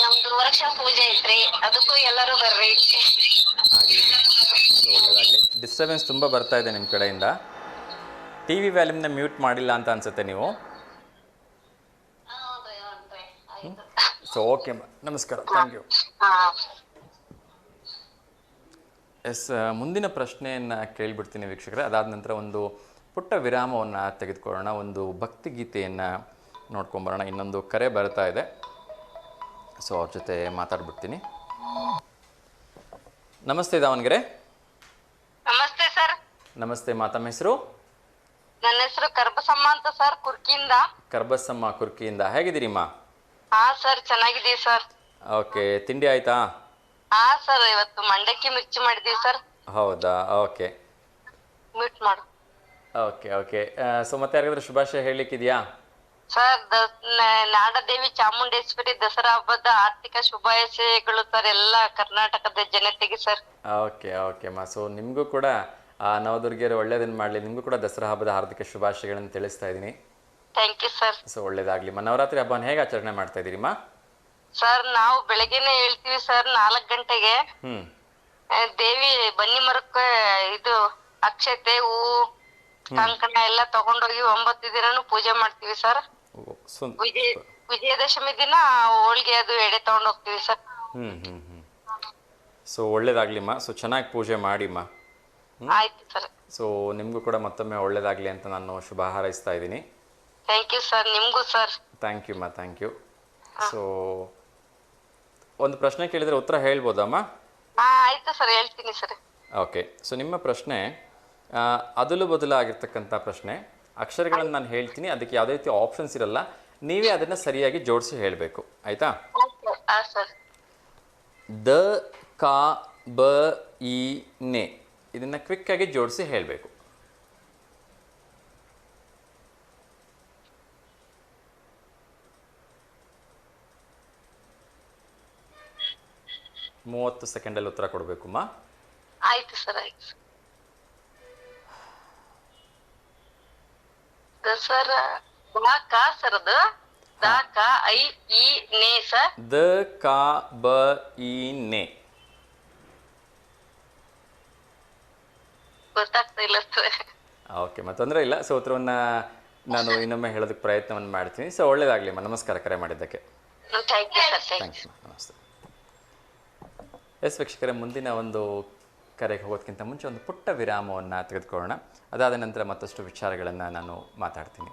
ನಮ್ದು ವರಕ್ಷ ಪೂಜೆ ಐತ್ರಿ, ಅದಕ್ಕೂ ಎಲ್ಲರೂ ಬರ್ರಿ. ಒಳ್ಳೇದಾಗ್ಲಿ. ಡಿಸ್ಟರ್ಬೆನ್ಸ್ ತುಂಬ ಬರ್ತಾ ಇದೆ ನಿಮ್ಮ ಕಡೆಯಿಂದ. ಟಿವಿ ವ್ಯಾಲ್ಯೂಮ್ನ ಮ್ಯೂಟ್ ಮಾಡಿಲ್ಲ ಅಂತ ಅನ್ಸುತ್ತೆ ನೀವು. ಸೊ ಓಕೆ, ನಮಸ್ಕಾರ, ಥ್ಯಾಂಕ್ ಯು. ಎಸ್, ಮುಂದಿನ ಪ್ರಶ್ನೆಯನ್ನು ಕೇಳಿಬಿಡ್ತೀನಿ ವೀಕ್ಷಕರೇ. ಅದಾದ ನಂತರ ಒಂದು ಪುಟ್ಟ ವಿರಾಮವನ್ನು ತೆಗೆದುಕೊಳ್ಳೋಣ, ಒಂದು ಭಕ್ತಿಗೀತೆಯನ್ನು ನೋಡ್ಕೊಂಬರೋಣ. ಇನ್ನೊಂದು ಕರೆ ಬರ್ತಾ ಇದೆ, ಸೊ ಅವ್ರ ಜೊತೆ ಮಾತಾಡ್ಬಿಡ್ತೀನಿ. ನಮಸ್ತೆ ದಾವಣಗೆರೆ. ನಮಸ್ತೆ ಸರ್. ನಮಸ್ತೆ ಮಾ, ತಮ್ಮ ಹೆಸರು? ನನ್ನ ಹೆಸರು ಕರ್ಬಸಮ್ಮ ಅಂತ ಸರ್, ಕುರ್ಕಿಯಿಂದ. ಕರ್ಬಸಮ್ಮ ಕುರ್ಕಿಯಿಂದ. ಹೇಗಿದ್ದೀರಿಮ್ಮ? ಹಾ ಸರ್, ಚೆನ್ನಾಗಿದ್ದೀವಿ ಸರ್. ಓಕೆ, ತಿಂಡಿ ಆಯ್ತಾ? ಹಾ ಸರ್, ಇವತ್ತು ಮಂಡಕ್ಕಿ ಮಿರ್ಚಿ ಮಾಡಿದೀವಿ ಸರ್. ಹೌದಾ? ಓಕೆ ಮ್ಯೂಟ್ ಮಾಡು ಓಕೆ ಓಕೆ. ಸೊ ಮತ್ತೆ ಯಾರಿಗಾದ್ರೂ ಶುಭಾಶಯ ಹೇಳಲಿಕ್ಕಿದೆಯಾ? ಸರ್. ನಾಡದೇವಿ ಚಾಮುಂಡೇಶ್ವರಿ ದಸರಾ ಹಬ್ಬದ ಆರ್ಥಿಕ ಶುಭಾಶಯಗಳು ಸರ್, ಎಲ್ಲ ಕರ್ನಾಟಕದ ಜನತೆಗೆ ಸರ್. ಓಕೆ ಓಕೆಮ್ಮ. ಸೊ ನಿಮಗೂ ಕೂಡ ನವದುರ್ಗಿಯರು ಒಳ್ಳೇದನ್ನು ಮಾಡಲಿ. ನಿಮಗೂ ಕೂಡ ದಸರಾ ಹಬ್ಬದ ಹಾರ್ದಿಕ ಶುಭಾಶಯಗಳನ್ನು ತಿಳಿಸ್ತಾ ಇದ್ದೀನಿ. Thank you sir. ಸೊ ಒಳ್ಳೇದಾಗ್ಲಿಮ್ಮ. ನವರಾತ್ರಿ ಹಬ್ಬನ ಹೇಗೆ ಆಚರಣೆ ಮಾಡ್ತಾ ಇದ್ದೀರಿಮ್ಮ? ಸರ್, ನಾವು ಬೆಳಗ್ಗೆನೆ ಹೇಳ್ತೀವಿ ಸರ್, 4 ಗಂಟೆಗೆ. ದೇವಿ ಬನ್ನಿ ಮರಕ್ಕೆ ಇದು ಅಕ್ಷತೆ, ಹೂವು, ಕಂಕಣ ಎಲ್ಲ ತಗೊಂಡೋಗಿ 9 ದಿನನು ಪೂಜೆ ಮಾಡ್ತೀವಿ ಸರ್. ವಿಜಯದಶಮಿ ದಿನ ಹೋಳಿಗೆ ಅದು ಎಡೆ ತಗೊಂಡ್ ಹೋಗ್ತೀವಿ ಸರ್. ಸೊ ಒಳ್ಳೇದಾಗ್ಲಿಮ್ಮ. ಸೊ ಚೆನ್ನಾಗಿ ಪೂಜೆ ಮಾಡಿಮ್ಮ. ಆಯ್ತು ಸರ್. ಸೊ ನಿಮಗೂ ಕೂಡ ಮತ್ತೊಮ್ಮೆ ಒಳ್ಳೇದಾಗಲಿ ಅಂತ ನಾನು ಶುಭ ಹಾರೈಸ್ತಾ ಇದ್ದೀನಿ. Thank you sir. ನಿಮಗೂ ಸರ್. ಥ್ಯಾಂಕ್ ಯು ಮಾ, ಥ್ಯಾಂಕ್ ಯು. ಸೊ ಒಂದು ಪ್ರಶ್ನೆ ಕೇಳಿದರೆ ಉತ್ತರ ಹೇಳ್ಬೋದಮ್ಮ? ಆಯ್ತು ಸರ್, ಹೇಳ್ತೀನಿ ಸರ್. ಓಕೆ. ಸೊ ನಿಮ್ಮ ಪ್ರಶ್ನೆ ಅದಲು ಬದಲು ಆಗಿರ್ತಕ್ಕಂಥ ಪ್ರಶ್ನೆ. ಅಕ್ಷರಗಳನ್ನು ನಾನು ಹೇಳ್ತೀನಿ, ಅದಕ್ಕೆ ಯಾವುದೇ ರೀತಿ ಆಪ್ಷನ್ಸ್ ಇರಲ್ಲ. ನೀವೇ ಅದನ್ನು ಸರಿಯಾಗಿ ಜೋಡಿಸಿ ಹೇಳಬೇಕು, ಆಯಿತಾ? ಹಾಂ ಸರ್. ದ ಕ ಬ ಇ ನೆ, ಇದನ್ನು ಕ್ವಿಕ್ಕಾಗಿ ಜೋಡಿಸಿ ಹೇಳಬೇಕು. ಮೂವತ್ತು ಸೆಕೆಂಡಲ್ಲಿ ಉತ್ತರ ಕೊಡಬೇಕಮ್ಮ. ಆಯ್ತು ಸರ್, ಆಯ್ತು. ದಸರಾ ಸರ್, ಅದು ದ ಕ ಐ ಇ ನೆ ಸರ್. ದ ಕ ಬ ಇ ನೆ. ಗೊತ್ತಾಗ್ತಾ ಇಲ್ಲ ಸರ್. ಓಕೆ, ತೊಂದರೆ ಇಲ್ಲ. ಸೊ ಉತ್ತರವನ್ನು ನಾನು ಇನ್ನೊಮ್ಮೆ ಹೇಳೋದಕ್ಕೆ ಪ್ರಯತ್ನವನ್ನು ಮಾಡ್ತೀನಿ. ಸೊ ಒಳ್ಳೇದಾಗಲಿಮ್ಮ. ನಮಸ್ಕಾರ ಕರೆ ಮಾಡಿದ್ದಕ್ಕೆ. Thank you sir. ಥ್ಯಾಂಕ್ಸ್. ನಮಸ್ತೆ. ಎಸ್ ವೀಕ್ಷಕರೇ, ಮುಂದಿನ ಒಂದು ಕರೆಗೆ ಹೋಗೋದಕ್ಕಿಂತ ಮುಂಚೆ ಒಂದು ಪುಟ್ಟ ವಿರಾಮವನ್ನು ತೆಗೆದುಕೊಳ್ಳೋಣ. ಅದಾದ ನಂತರ ಮತ್ತಷ್ಟು ವಿಚಾರಗಳನ್ನು ನಾನು ಮಾತಾಡ್ತೀನಿ.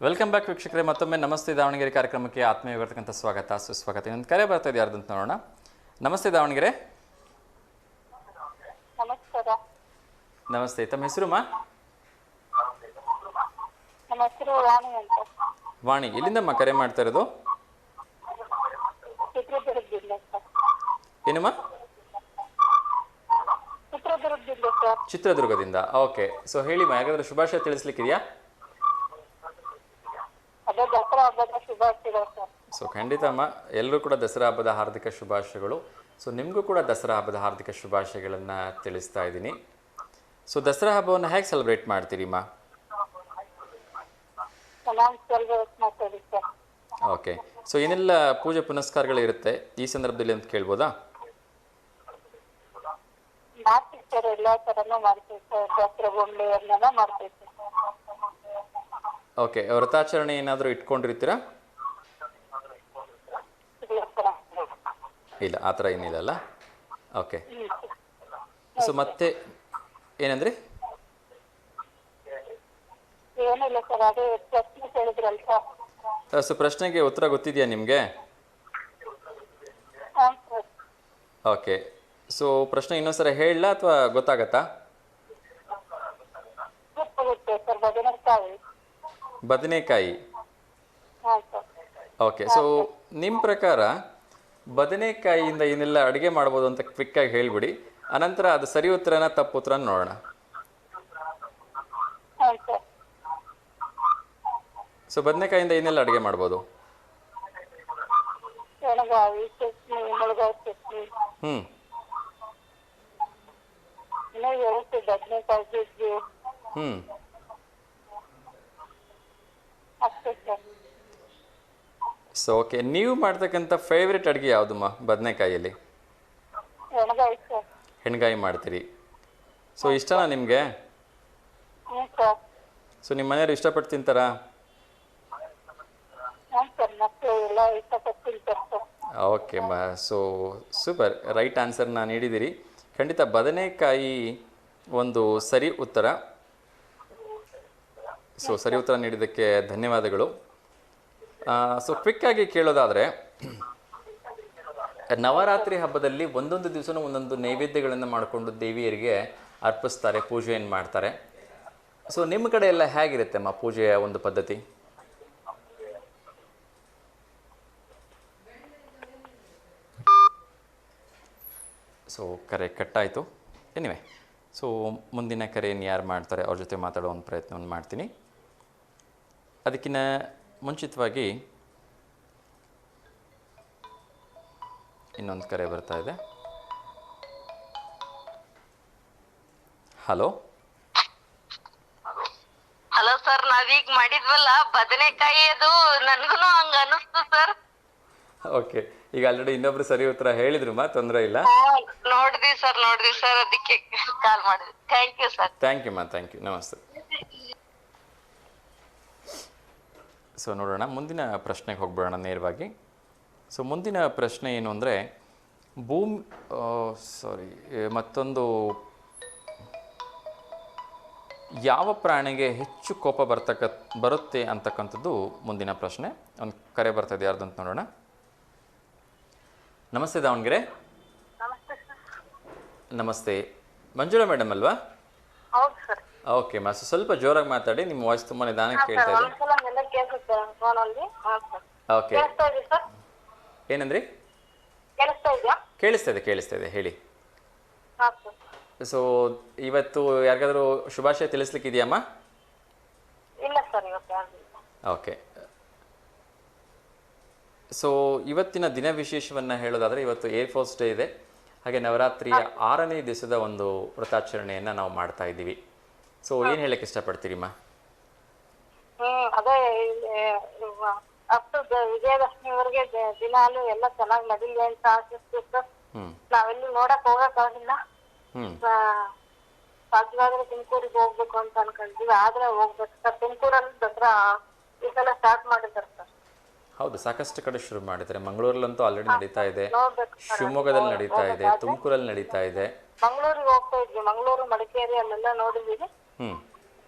ವೆಲ್ಕಮ್ ಬ್ಯಾಕ್ ವೀಕ್ಷಕರೇ. ಮತ್ತೊಮ್ಮೆ ನಮಸ್ತೆ ದಾವಣಗೆರೆ ಕಾರ್ಯಕ್ರಮಕ್ಕೆ ಆತ್ಮೀಯವಾಗಿರ್ತಕ್ಕಂಥ ಸ್ವಾಗತ, ಸುಸ್ವಾಗತ. ಇನ್ನೊಂದು ಕರೆ ಬರ್ತಾ ಇದೆ, ಯಾರ್ದಂತ ನೋಡೋಣ. ನಮಸ್ತೆ ದಾವಣಗೆರೆ. ನಮಸ್ಕಾರ. ನಮಸ್ತೆ, ತಮ್ಮ ಹೆಸರುಮಾ? ನಮ್ಮ ಹೆಸರು ವಾಣಿ ಅಂತ. ವಾಣಿ, ಎಲ್ಲಿಂದಮ್ಮ ಕರೆ ಮಾಡ್ತಾ ಇರೋದು? ಚಿತ್ರದುರ್ಗದಿಂದ ಸರ್. ಏನಮ್ಮ? ಚಿತ್ರದುರ್ಗದಿಂದ ಸರ್. ಚಿತ್ರದುರ್ಗದಿಂದ. ಓಕೆ. ಸೊ ಹೇಳಿಮ್ಮ, ಯಾರಾದ್ರೂ ಶುಭಾಶಯ ತಿಳಿಸ್ಲಿಕ್ಕಿದೆಯಾ? ಅದೇ ದಸರಾ ಹಬ್ಬದ ಶುಭಾಶಯಗಳು ಸರ್. ಸೊ ಖಂಡಿತಮ್ಮ, ಎಲ್ಲರೂ ಕೂಡ ದಸರಾ ಹಬ್ಬದ ಹಾರ್ದಿಕ ಶುಭಾಶಯಗಳು. ಸೊ ನಿಮಗೂ ಕೂಡ ದಸರಾ ಹಬ್ಬದ ಹಾರ್ದಿಕ ಶುಭಾಶಯಗಳನ್ನು ತಿಳಿಸ್ತಾ ಇದ್ದೀನಿ. ಸೊ ದಸರಾ ಹಬ್ಬವನ್ನು ಹೇಗೆ ಸೆಲೆಬ್ರೇಟ್ ಮಾಡ್ತೀರಿಮ್ಮ? ಚೆನ್ನಾಗಿ ಸೆಲೆಬ್ರೇಟ್ ಮಾಡ್ತೀವಿ ಸರ್. ಓಕೆ. ಸೊ ಏನೆಲ್ಲ ಪೂಜೆ ಪುನಸ್ಕಾರಗಳು ಇರುತ್ತೆ ಈ ಸಂದರ್ಭದಲ್ಲಿ ಅಂತ ಕೇಳ್ಬೋದಾ? ಮಾಡ್ತೀವಿ ಸರ್, ಎಲ್ಲ ಥರನೂ ಮಾಡ್ತೀವಿ ಸರ್. ದಸರಾ ಗೊಂಬೆ ಎಲ್ಲನೂ ಮಾಡ್ತೀವಿ ಸರ್. ಓಕೆ. ವ್ರತಾಚರಣೆ ಏನಾದರೂ ಇಟ್ಕೊಂಡಿರ್ತೀರಾ? ಇಲ್ಲ ಸರ್. ಇಲ್ಲ, ಆ ಥರ ಏನಿಲ್ಲ. ಓಕೆ. ಸೊ ಮತ್ತೆ ಏನಂದ್ರಿ? ಏನಿಲ್ಲ ಸರ್, ಅದೇ ಪ್ರಶ್ನೆ ಕೇಳಿದ್ರಲ್ಲ ಸರ್. ಸೊ ಪ್ರಶ್ನೆಗೆ ಉತ್ತರ ಗೊತ್ತಿದೆಯಾ ನಿಮಗೆ? ಹಾಂ ಸರ್. ಓಕೆ. ಸೊ ಪ್ರಶ್ನೆ ಇನ್ನೊಂದ್ಸಲ ಹೇಳಲಾ ಅಥವಾ ಗೊತ್ತಾಗತ್ತಾ? ಗೊತ್ತಾಗುತ್ತೆ ಸರ್. ಬದನೆಕಾಯಿ. ಬದನೆಕಾಯಿ. ಹಾಂ ಸರ್. ಓಕೆ. ಸೊ ನಿಮ್ಮ ಪ್ರಕಾರ ಬದನೆಕಾಯಿಯಿಂದ ಏನೆಲ್ಲ ಅಡುಗೆ ಮಾಡ್ಬೋದು ಅಂತ ಕ್ವಿಕ್ಕಾಗಿ ಹೇಳಿಬಿಡಿ. ಅನಂತರ ಅದು ಸರಿ ಉತ್ತರನ ತಪ್ಪು ಉತ್ತರನ ನೋಡೋಣ. ಹಾಂ ಸರ್. ಸೊ ಬದನೆಕಾಯಿಂದ ಏನೆಲ್ಲ ಅಡುಗೆ ಮಾಡ್ಬೋದು? ಎಣಗಾಯಿ ಚಟ್ನಿ, ಮುಳಗಾಯಿ ಚಟ್ನಿ, ಇನ್ನೂ ಇರುತ್ತೆ ಬದನೆಕಾಯಿ ಗೊಜ್ಜು. ಅಷ್ಟೇ ಸರ್. So okay. ನೀವು ಮಾಡ್ತಕ್ಕಂಥ ಫೇವ್ರೆಟ್ ಅಡುಗೆ ಯಾವುದಮ್ಮ ಬದನೆಕಾಯಿಯಲ್ಲಿ? ಎಣಗಾಯಿ ಸರ್. ಹೆಣ್ಗಾಯಿ ಮಾಡ್ತೀರಿ. ಸೊ ಇಷ್ಟನಾ ನಿಮಗೆ? ಹ್ಞೂ ಸರ್. ಸೊ ನಿಮ್ಮ ಮನೆಯವ್ರು ಇಷ್ಟಪಟ್ಟು ತಿಂತಾರಾ? ಹ್ಞೂ ಸರ್, ಮಕ್ಕಳು ಎಲ್ಲ ಇಷ್ಟಪಟ್ಟು ತಿಂತಾರೆ sir. Okay so super, right ಆನ್ಸರ್ನ ನೀಡಿದ್ದೀರಿ. ಖಂಡಿತ ಬದನೆಕಾಯಿ ಒಂದು ಸರಿ ಉತ್ತರ. ಸೊ ಸರಿ ಉತ್ತರ ನೀಡಿದ್ದಕ್ಕೆ ಧನ್ಯವಾದಗಳು. ಸೊ ಕ್ವಿಕ್ಕಾಗಿ ಕೇಳೋದಾದರೆ, ನವರಾತ್ರಿ ಹಬ್ಬದಲ್ಲಿ ಒಂದೊಂದು ದಿವಸನೂ ಒಂದೊಂದು ನೈವೇದ್ಯಗಳನ್ನು ಮಾಡಿಕೊಂಡು ದೇವಿಯರಿಗೆ ಅರ್ಪಿಸ್ತಾರೆ, ಪೂಜೆಯನ್ನು ಮಾಡ್ತಾರೆ. ಸೊ ನಿಮ್ಮ ಕಡೆ ಎಲ್ಲ ಹೇಗಿರುತ್ತೆ ಅಮ್ಮ ಪೂಜೆಯ ಒಂದು ಪದ್ಧತಿ? ಸೊ ಕರೆ ಕಟ್ಟಾಯಿತು. ಎನಿವೆ, ಸೊ ಮುಂದಿನ ಕರೆಯನ್ನು ಯಾರು ಮಾಡ್ತಾರೆ ಅವ್ರ ಜೊತೆ ಮಾತಾಡೋ ಒಂದು ಪ್ರಯತ್ನವನ್ನು ಮಾಡ್ತೀನಿ. ಅದಕ್ಕಿಂತ ಮುಂಚಿತವಾಗಿ ಇನ್ನೊಂದು ಕರೆ ಬರ್ತಾ ಇದೆ. ಹಲೋ ಹಲೋ ಸರ್, ನಾವೀಗ ಮಾಡಿದ್ವಲ್ಲ ಬದನೆಕಾಯಿ, ಅದು ನನ್ಗೂ ಹಂಗ ಅನಿಸ್ತು ಸರ್. ಓಕೆ, ಈಗ ಆಲ್ರೆಡಿ ಇನ್ನೊಬ್ರು ಸರಿ ಉತ್ತರ ಹೇಳಿದ್ರು, ತೊಂದರೆ ಇಲ್ಲ. ನೋಡಿದ್ವಿ ಸರ್ ಅದಕ್ಕೆ ಕಾಲ್ ಮಾಡಿದ್ವಿ. Thank you sir. Thank you thank you, ನಮಸ್ತೆ. ಸೊ ನೋಡೋಣ, ಮುಂದಿನ ಪ್ರಶ್ನೆಗೆ ಹೋಗ್ಬಿಡೋಣ ನೇರವಾಗಿ. ಸೊ ಮುಂದಿನ ಪ್ರಶ್ನೆ ಏನು ಅಂದರೆ, ಮತ್ತೊಂದು ಯಾವ ಪ್ರಾಣಿಗೆ ಹೆಚ್ಚು ಕೋಪ ಬರುತ್ತೆ ಅಂತಕ್ಕಂಥದ್ದು ಮುಂದಿನ ಪ್ರಶ್ನೆ. ಒಂದು ಕರೆ ಬರ್ತದೆ, ಯಾರ್ದು ಅಂತ ನೋಡೋಣ. ನಮಸ್ತೆ ದಾವಣಗೆರೆ. ನಮಸ್ತೆ, ಮಂಜುಳಾ ಮೇಡಮ್ ಅಲ್ವಾ? ಹೌದು ಸರ್. ಓಕೆ ಮಾ, ಸ್ವಲ್ಪ ಜೋರಾಗಿ ಮಾತಾಡಿ, ನಿಮ್ಮ ವಾಯ್ಸ್ ತುಂಬ ನಿಧಾನಕ್ಕೆ ಕೇಳ್ತಾ ಇದೆ. ಓಕೆ, ಏನಂದ್ರಿ? ಕೇಳಿಸ್ತಾ ಇದೆ, ಹೇಳಿ. ಸೊ ಇವತ್ತು ಯಾರಿಗಾದ್ರೂ ಶುಭಾಶಯ ತಿಳಿಸ್ಲಿಕ್ಕೆ ಇದೆಯಮ್ಮ? ಇಲ್ಲ ಸರ್, ಓಕೆ. ಸೊ ಇವತ್ತಿನ ದಿನ ವಿಶೇಷವನ್ನು ಹೇಳೋದಾದರೆ, ಇವತ್ತು ಏರ್ಫೋರ್ಸ್ ಡೇ ಇದೆ. ಹಾಗೆ ನವರಾತ್ರಿಯ 6ನೇ ದಿವಸದ ಒಂದು ವ್ರತಾಚರಣೆಯನ್ನು ನಾವು ಮಾಡ್ತಾ ಇದ್ದೀವಿ. ಸೊ ಏನು ಹೇಳಕ್ಕೆ ಇಷ್ಟಪಡ್ತೀರಿಮ್ಮ? ಅದೇ ಅಪ್ ಟು ವಿಜಯದಶಮಿವರೆಗೆ ದಿನಾಲು ಎಲ್ಲ ಚೆನ್ನಾಗಿ ನಡೀಲಿ ಅಂತ ಆಶಿಸ್ತಿತ್ತು. ನಾವೆಲ್ಲಿ ನೋಡಕ್ ಹೋಗಕ್ಕಾಗಿಲ್ಲ. ಸಾಧ್ಯವಾದ್ರೆ ತುಮಕೂರಿಗೆ ಹೋಗ್ಬೇಕು ಅಂತ ಅನ್ಕೊಂಡಿದ್ವಿ, ಆದ್ರೆ ಹೋಗ್ಬೇಕು ಸರ್. ತುಮಕೂರಲ್ಲಿ ದಸರಾ ಈ ಸಲ ಸ್ಟಾರ್ಟ್ ಮಾಡಿದ್ದಾರೆ ಸರ್. ಹೌದು, ಸಾಕಷ್ಟು ಕಡೆ ಶುರು ಮಾಡಿದ್ದಾರೆ. ಮಂಗಳೂರಲ್ಲಂತೂ ಆಲ್ರೆಡಿ ನಡೀತಾ ಇದೆ, ಶಿವಮೊಗ್ಗದಲ್ಲಿ ನಡೀತಾ ಇದೆ, ತುಮಕೂರಲ್ಲಿ ನಡೀತಾ ಇದೆ. ಮಂಗಳೂರಿಗೆ ಹೋಗ್ತಾ ಇದ್ವಿ, ಮಂಗಳೂರು ಮಡಿಕೇರಿ ಅಲ್ಲೆಲ್ಲ ನೋಡಿದೀವಿ.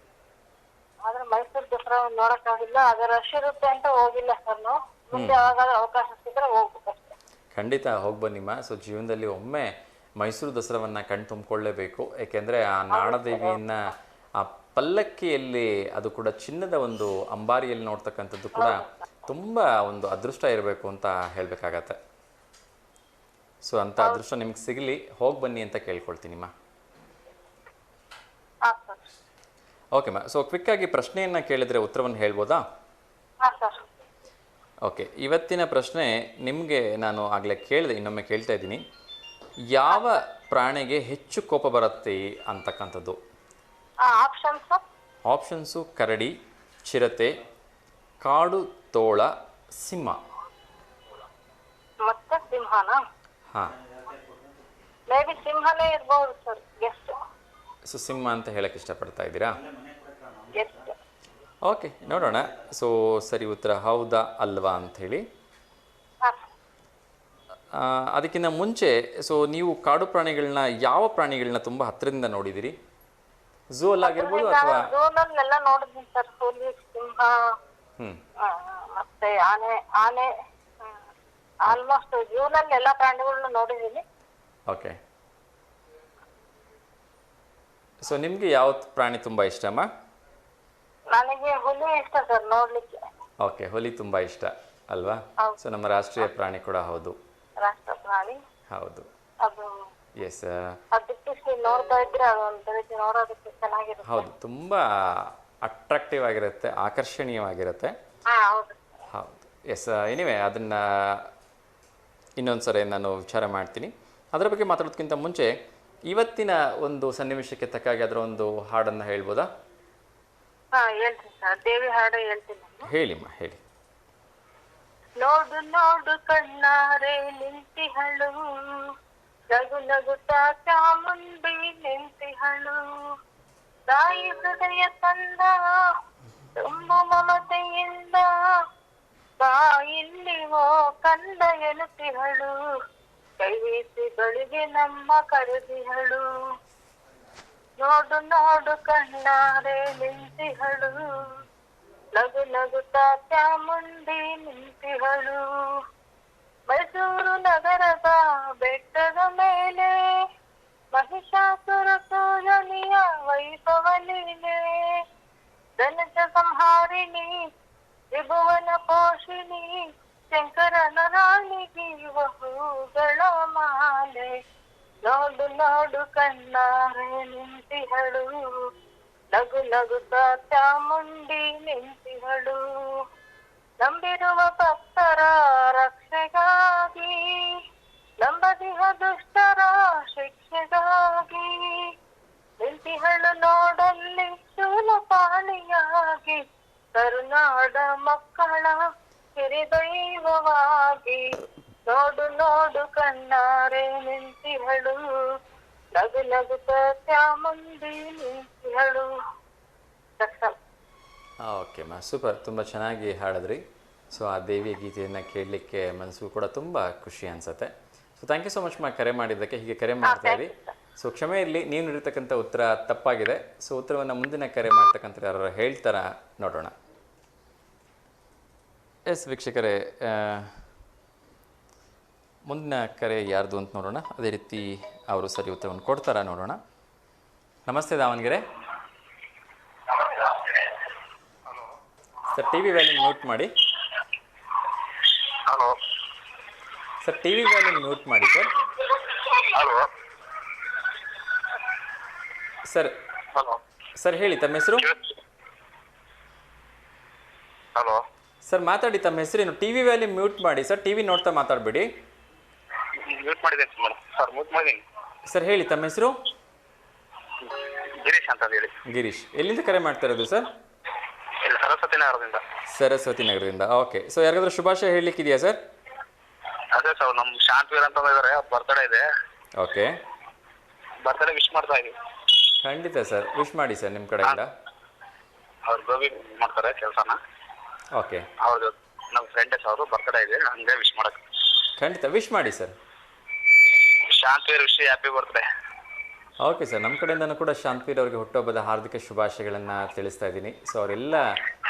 ಆದ್ರೆ ಮೈಸೂರು ದಸರಾ ನೋಡಕ್ಕಾಗಿಲ್ಲ, ಅದ ರಶ್ ಇರುತ್ತೆ ಅಂತ ಹೋಗಿಲ್ಲ ಸರ್ ನಾವು. ಮುಂದೆ ಯಾವಾಗಾದ್ರೂ ಅವಕಾಶ ಸಿಕ್ಕರೆ ಹೋಗ್ಬೇಕಷ್ಟೇ. ಖಂಡಿತ ಹೋಗಿ ಬನ್ನಿಮ್ಮ. ಸೊ ಜೀವನದಲ್ಲಿ ಒಮ್ಮೆ ಮೈಸೂರು ದಸರಾವನ್ನು ಕಣ್ ತುಂಬಿಕೊಳ್ಳೇಬೇಕು. ಏಕೆಂದರೆ ಆ ನಾಡದೇವಿಯನ್ನು ಆ ಪಲ್ಲಕ್ಕಿಯಲ್ಲಿ, ಅದು ಕೂಡ ಚಿನ್ನದ ಒಂದು ಅಂಬಾರಿಯಲ್ಲಿ ನೋಡ್ತಕ್ಕಂಥದ್ದು ಕೂಡ ತುಂಬ ಒಂದು ಅದೃಷ್ಟ ಇರಬೇಕು ಅಂತ ಹೇಳಬೇಕಾಗತ್ತೆ. ಸೊ ಅಂಥ ಅದೃಷ್ಟ ನಿಮ್ಗೆ ಸಿಗಲಿ, ಹೋಗಿ ಬನ್ನಿ ಅಂತ ಕೇಳ್ಕೊಳ್ತೀನಿಮ್ಮ. ಓಕೆಮ್ಮ. ಸೊ ಕ್ವಿಕ್ಕಾಗಿ ಪ್ರಶ್ನೆಯನ್ನು ಕೇಳಿದರೆ ಉತ್ತರವನ್ನು ಹೇಳ್ಬೋದಾ? ಓಕೆ, ಇವತ್ತಿನ ಪ್ರಶ್ನೆ ನಿಮಗೆ ನಾನು ಆಗಲೇ ಕೇಳಿದೆ, ಇನ್ನೊಮ್ಮೆ ಕೇಳ್ತಾ ಇದ್ದೀನಿ. ಯಾವ ಪ್ರಾಣಿಗೆ ಹೆಚ್ಚು ಕೋಪ ಬರುತ್ತೆ ಅಂತಕ್ಕಂಥದ್ದು? ಆಪ್ಷನ್ಸು ಕರಡಿ, ಚಿರತೆ, ಕಾಡು ತೋಳ, ಸಿಂಹ. ಮತ್ತೆ ಸಿಂಹನಾ? ಹಾಂ, ಮೇಬಿ ಸಿಂಹನೇ ಇರಬಹುದು ಸರ್. ಗೆಸ್ಟ್. ಸೊ ಸಿಂಹ ಅಂತ ಹೇಳಕ್ಕೆ ಇಷ್ಟಪಡ್ತಾ ಇದ್ದೀರಾ? ಓಕೆ, ನೋಡೋಣ. ಸೊ ಸರಿ ಉತ್ತರ ಹೌದಾ ಅಲ್ವಾ ಅಂಥೇಳಿ. ಅದಕ್ಕಿಂತ ಮುಂಚೆ, ಸೊ ನೀವು ಕಾಡು ಪ್ರಾಣಿಗಳನ್ನ, ಯಾವ ಪ್ರಾಣಿಗಳನ್ನ ತುಂಬ ಹತ್ತಿರದಿಂದ ನೋಡಿದಿರಿ? ಝೂ ಅಲ್ಲಾಗಿರ್ಬೋದು ಅಥವಾ? ಝೂನಲ್ಲೆಲ್ಲ ನೋಡಿದ್ದೀನಿ ಸರ್. ಹುಲಿ, ಸಿಂಹ, ಮತ್ತೆ ಆನೆ ಆಲ್ಮೋಸ್ಟ್ ಝೂನಲ್ಲಿ ಎಲ್ಲ ಪ್ರಾಣಿಗಳನ್ನ ನೋಡಿದ್ದೀನಿ. ಓಕೆ. ಸೊ ನಿಮಗೆ ಯಾವ ಪ್ರಾಣಿ ತುಂಬ ಇಷ್ಟಮ್ಮ? ನನಗೆ ಹುಲಿ ಇಷ್ಟ ಸರ್ ನೋಡ್ಲಿಕ್ಕೆ. ಓಕೆ, ಹುಲಿ ತುಂಬ ಇಷ್ಟ ಅಲ್ವಾ? ಸೊ ನಮ್ಮ ರಾಷ್ಟ್ರೀಯ ಪ್ರಾಣಿ ಕೂಡ ಹೌದು. ರಾಷ್ಟ್ರ ಪ್ರಾಣಿ ಹೌದು. ಅದು ಎಸ್, ಅದಕ್ಕೆ ನೋಡ್ತಾ ಇದ್ರೆ ಅದೊಂದು ರೀತಿ ನೋಡೋದಕ್ಕೆ ಚೆನ್ನಾಗಿರುತ್ತೆ. ಹೌದು, ತುಂಬ ಅಟ್ರಾಕ್ಟಿವ್ ಆಗಿರುತ್ತೆ, ಆಕರ್ಷಣೀಯವಾಗಿರುತ್ತೆ. ಹೌದು. ಹೌದು, ಎಸ್. ಎನಿವೆ, ಅದನ್ನು ಇನ್ನೊಂದು ಸರಿ ನಾನು ವಿಚಾರ ಮಾಡ್ತೀನಿ. ಅದರ ಬಗ್ಗೆ ಮಾತಾಡೋದಕ್ಕಿಂತ ಮುಂಚೆ ಇವತ್ತಿನ ಒಂದು ಸನ್ನಿವೇಶಕ್ಕೆ ತಕ್ಕಾಗಿ ಅದರ ಒಂದು ಹಾಡನ್ನು ಹೇಳ್ಬೋದಾ? ಹೇಳ್ತೀನಿ ಸರ್, ದೇವಿ ಹಾಡು ಹೇಳ್ತೀನಿ. ಹೇಳಿಮ್ಮ, ಹೇಳಿ. ನೋಡು ನೋಡು ಕಣ್ಣಾರೆ ನಿಂತಿಹಳು, ನಗು ನಗುತ್ತಾ ಚಾಮುಂಡಿ ನಿಂತಿಹಳು, ತಾಯಿ ಹೃದಯ ತಂದ ತುಂಬು ಮಮತೆಯಿಂದ ಬಾಯಿಲ್ಲಿವೋ ಕಂದ ಎನ್ನುತ್ತಿಹಳು, ಕೈವೀಸಿ ಬಳಿಗೆ ನಮ್ಮ ಕರೆದಿಹಳು. ನೋಡು ನೋಡು ಕಣ್ಣಾರೆ ನಿಂತಿಹಳು, ನಗು ನಗುತ್ತಾ ಚಾಮುಂಡಿ ನಿಂತಿಹಳು, ಮೈಸೂರು ನಗರದ ನೋಡು ಕಣ್ಣಾರೆ ನಿಂತಿಹಳು, ನಗು ನಗುತ್ತಾ ಚಾಮುಂಡಿ ನಿಂತಿಹಳು. ನಂಬಿರುವ ಭಕ್ತರ ರಕ್ಷೆಗಾಗಿ, ನಂಬದಿಹ ದುಷ್ಟರ ಶಿಕ್ಷೆಗಾಗಿ, ನಿಂತಿಹಳು ನೋಡಲ್ಲಿ ಶೂಲಪಾಣಿಯಾಗಿ, ಕರುನಾಡ ಮಕ್ಕಳ ಹಿರಿದೈವವಾಗಿ. ನೋಡು ನೋಡು ಕಣ್ಣಾರೆ ನಿಂತಿಹಳು, ನಗು ನಗುತ್ತ ಚಾಮುಂಡಿ ನಿಂತಿಹಳು. ಓಕೆ ಮಾ, ಸೂಪರ್, ತುಂಬ ಚೆನ್ನಾಗಿ ಹಾಡಿದ್ರಿ. ಸೊ ಆ ದೇವಿಯ ಗೀತೆಯನ್ನು ಕೇಳಲಿಕ್ಕೆ ಮನಸ್ಸಿಗೂ ಕೂಡ ತುಂಬ ಖುಷಿ ಅನಿಸುತ್ತೆ. So thank you so much ಮಾ, ಕರೆ ಮಾಡಿದ್ದಕ್ಕೆ. ಹೀಗೆ ಕರೆ ಮಾಡ್ತಾ ಇರಿ. ಸೊ ಕ್ಷಮೆ ಇರಲಿ, ನೀವು ನೀಡಿರ್ತಕ್ಕಂಥ ಉತ್ತರ ತಪ್ಪಾಗಿದೆ. ಸೊ ಉತ್ತರವನ್ನು ಮುಂದಿನ ಕರೆ ಮಾಡ್ತಕ್ಕಂಥ ಯಾರು ಹೇಳ್ತಾರ ನೋಡೋಣ. ಎಸ್ ವೀಕ್ಷಕರೇ, ಮುಂದಿನ ಕರೆ ಯಾರ್ದು ಅಂತ ನೋಡೋಣ. ಅದೇ ರೀತಿ ಅವರು ಸರಿ ಉತ್ತರವನ್ನು ಕೊಡ್ತಾರಾ ನೋಡೋಣ. ನಮಸ್ತೆ Davanagere sir, T V volume mute ಮಾಡಿ. Hello sir, T V volume mute ಮಾಡಿ sir. Hello sir hello sir ಹೇಳಿ, ತಮ್ಮ ಹೆಸರು? ಹಲೋ ಸರ್ ಮಾತಾಡಿ, ತಮ್ಮ ಹೆಸರೇನು? ಟಿ ವಿ ವ್ಯಾಲ್ಯೂಮ್ ಮ್ಯೂಟ್ ಮಾಡಿ ಸರ್, ಟಿ ವಿ ನೋಡ್ತಾ ಮಾತಾಡಬೇಡಿ. ಮ್ಯೂಟ್ ಮಾಡಿದ್ದೀನಿ ಸರ್, ಮ್ಯೂಟ್ ಮಾಡಿದ್ದೀನಿ. ಸರ್ ಹೇಳಿ, ತಮ್ಮ ಹೆಸರು? ಗಿರೀಶ್ ಅಂತ ಹೇಳಿ. ಗಿರೀಶ್, ಎಲ್ಲಿಂದ ಕರೆ ಮಾಡ್ತಾ ಇರೋದು ಸರ್? ಇಲ್ಲ, ಸರಸ್ವತಿ ನಗರದಿಂದ. ಸರಸ್ವತಿ ನಗರದಿಂದ. ಓಕೆ, ಸೊ ಯಾರಿಗಾದ್ರೂ ಶುಭಾಶಯ ಹೇಳಲಿಕ್ಕಿದೆಯಾ ಸರ್? ಅದೇ ಸರ್, ನಮ್ಮ ಶಾಂತವೀರ್ ಅಂತ ಇದ್ದಾರೆ, ಬರ್ತ್ಡೇ ಇದೆ. ಓಕೆ, ಬರ್ತ್ಡೇ ವಿಶ್ ಮಾಡ್ತಾ ಇದೀವಿ. ಖಂಡಿತ ಸರ್, ವಿಶ್ ಮಾಡಿ ಸರ್ ನಿಮ್ಮ ಕಡೆಯಿಂದ. ಅವ್ರು ಗೋಬಿ ಮಾಡ್ತಾರೆ ಕೆಲಸನ. ಓಕೆ, ಅವ್ರದ್ದು ನಮ್ಮ ಫ್ರೆಂಡ್ಸ್ ಅವರು ಬರ್ತ್ಡೇ ಇದೆ, ಹಂಗೆ ವಿಶ್ ಮಾಡಕ್ಕೆ. ಖಂಡಿತ ವಿಶ್ ಮಾಡಿ sir. Shantaveer wish happy birthday. Okay sir, ನಮ್ಮ ಕಡೆಯಿಂದನೂ ಕೂಡ ಶಾಂತವೀರ್ ಅವರಿಗೆ ಹುಟ್ಟುಹಬ್ಬದ ಹಾರ್ದಿಕ ಶುಭಾಶಯಗಳನ್ನು ತಿಳಿಸ್ತಾ ಇದ್ದೀನಿ. ಸೊ ಅವರೆಲ್ಲ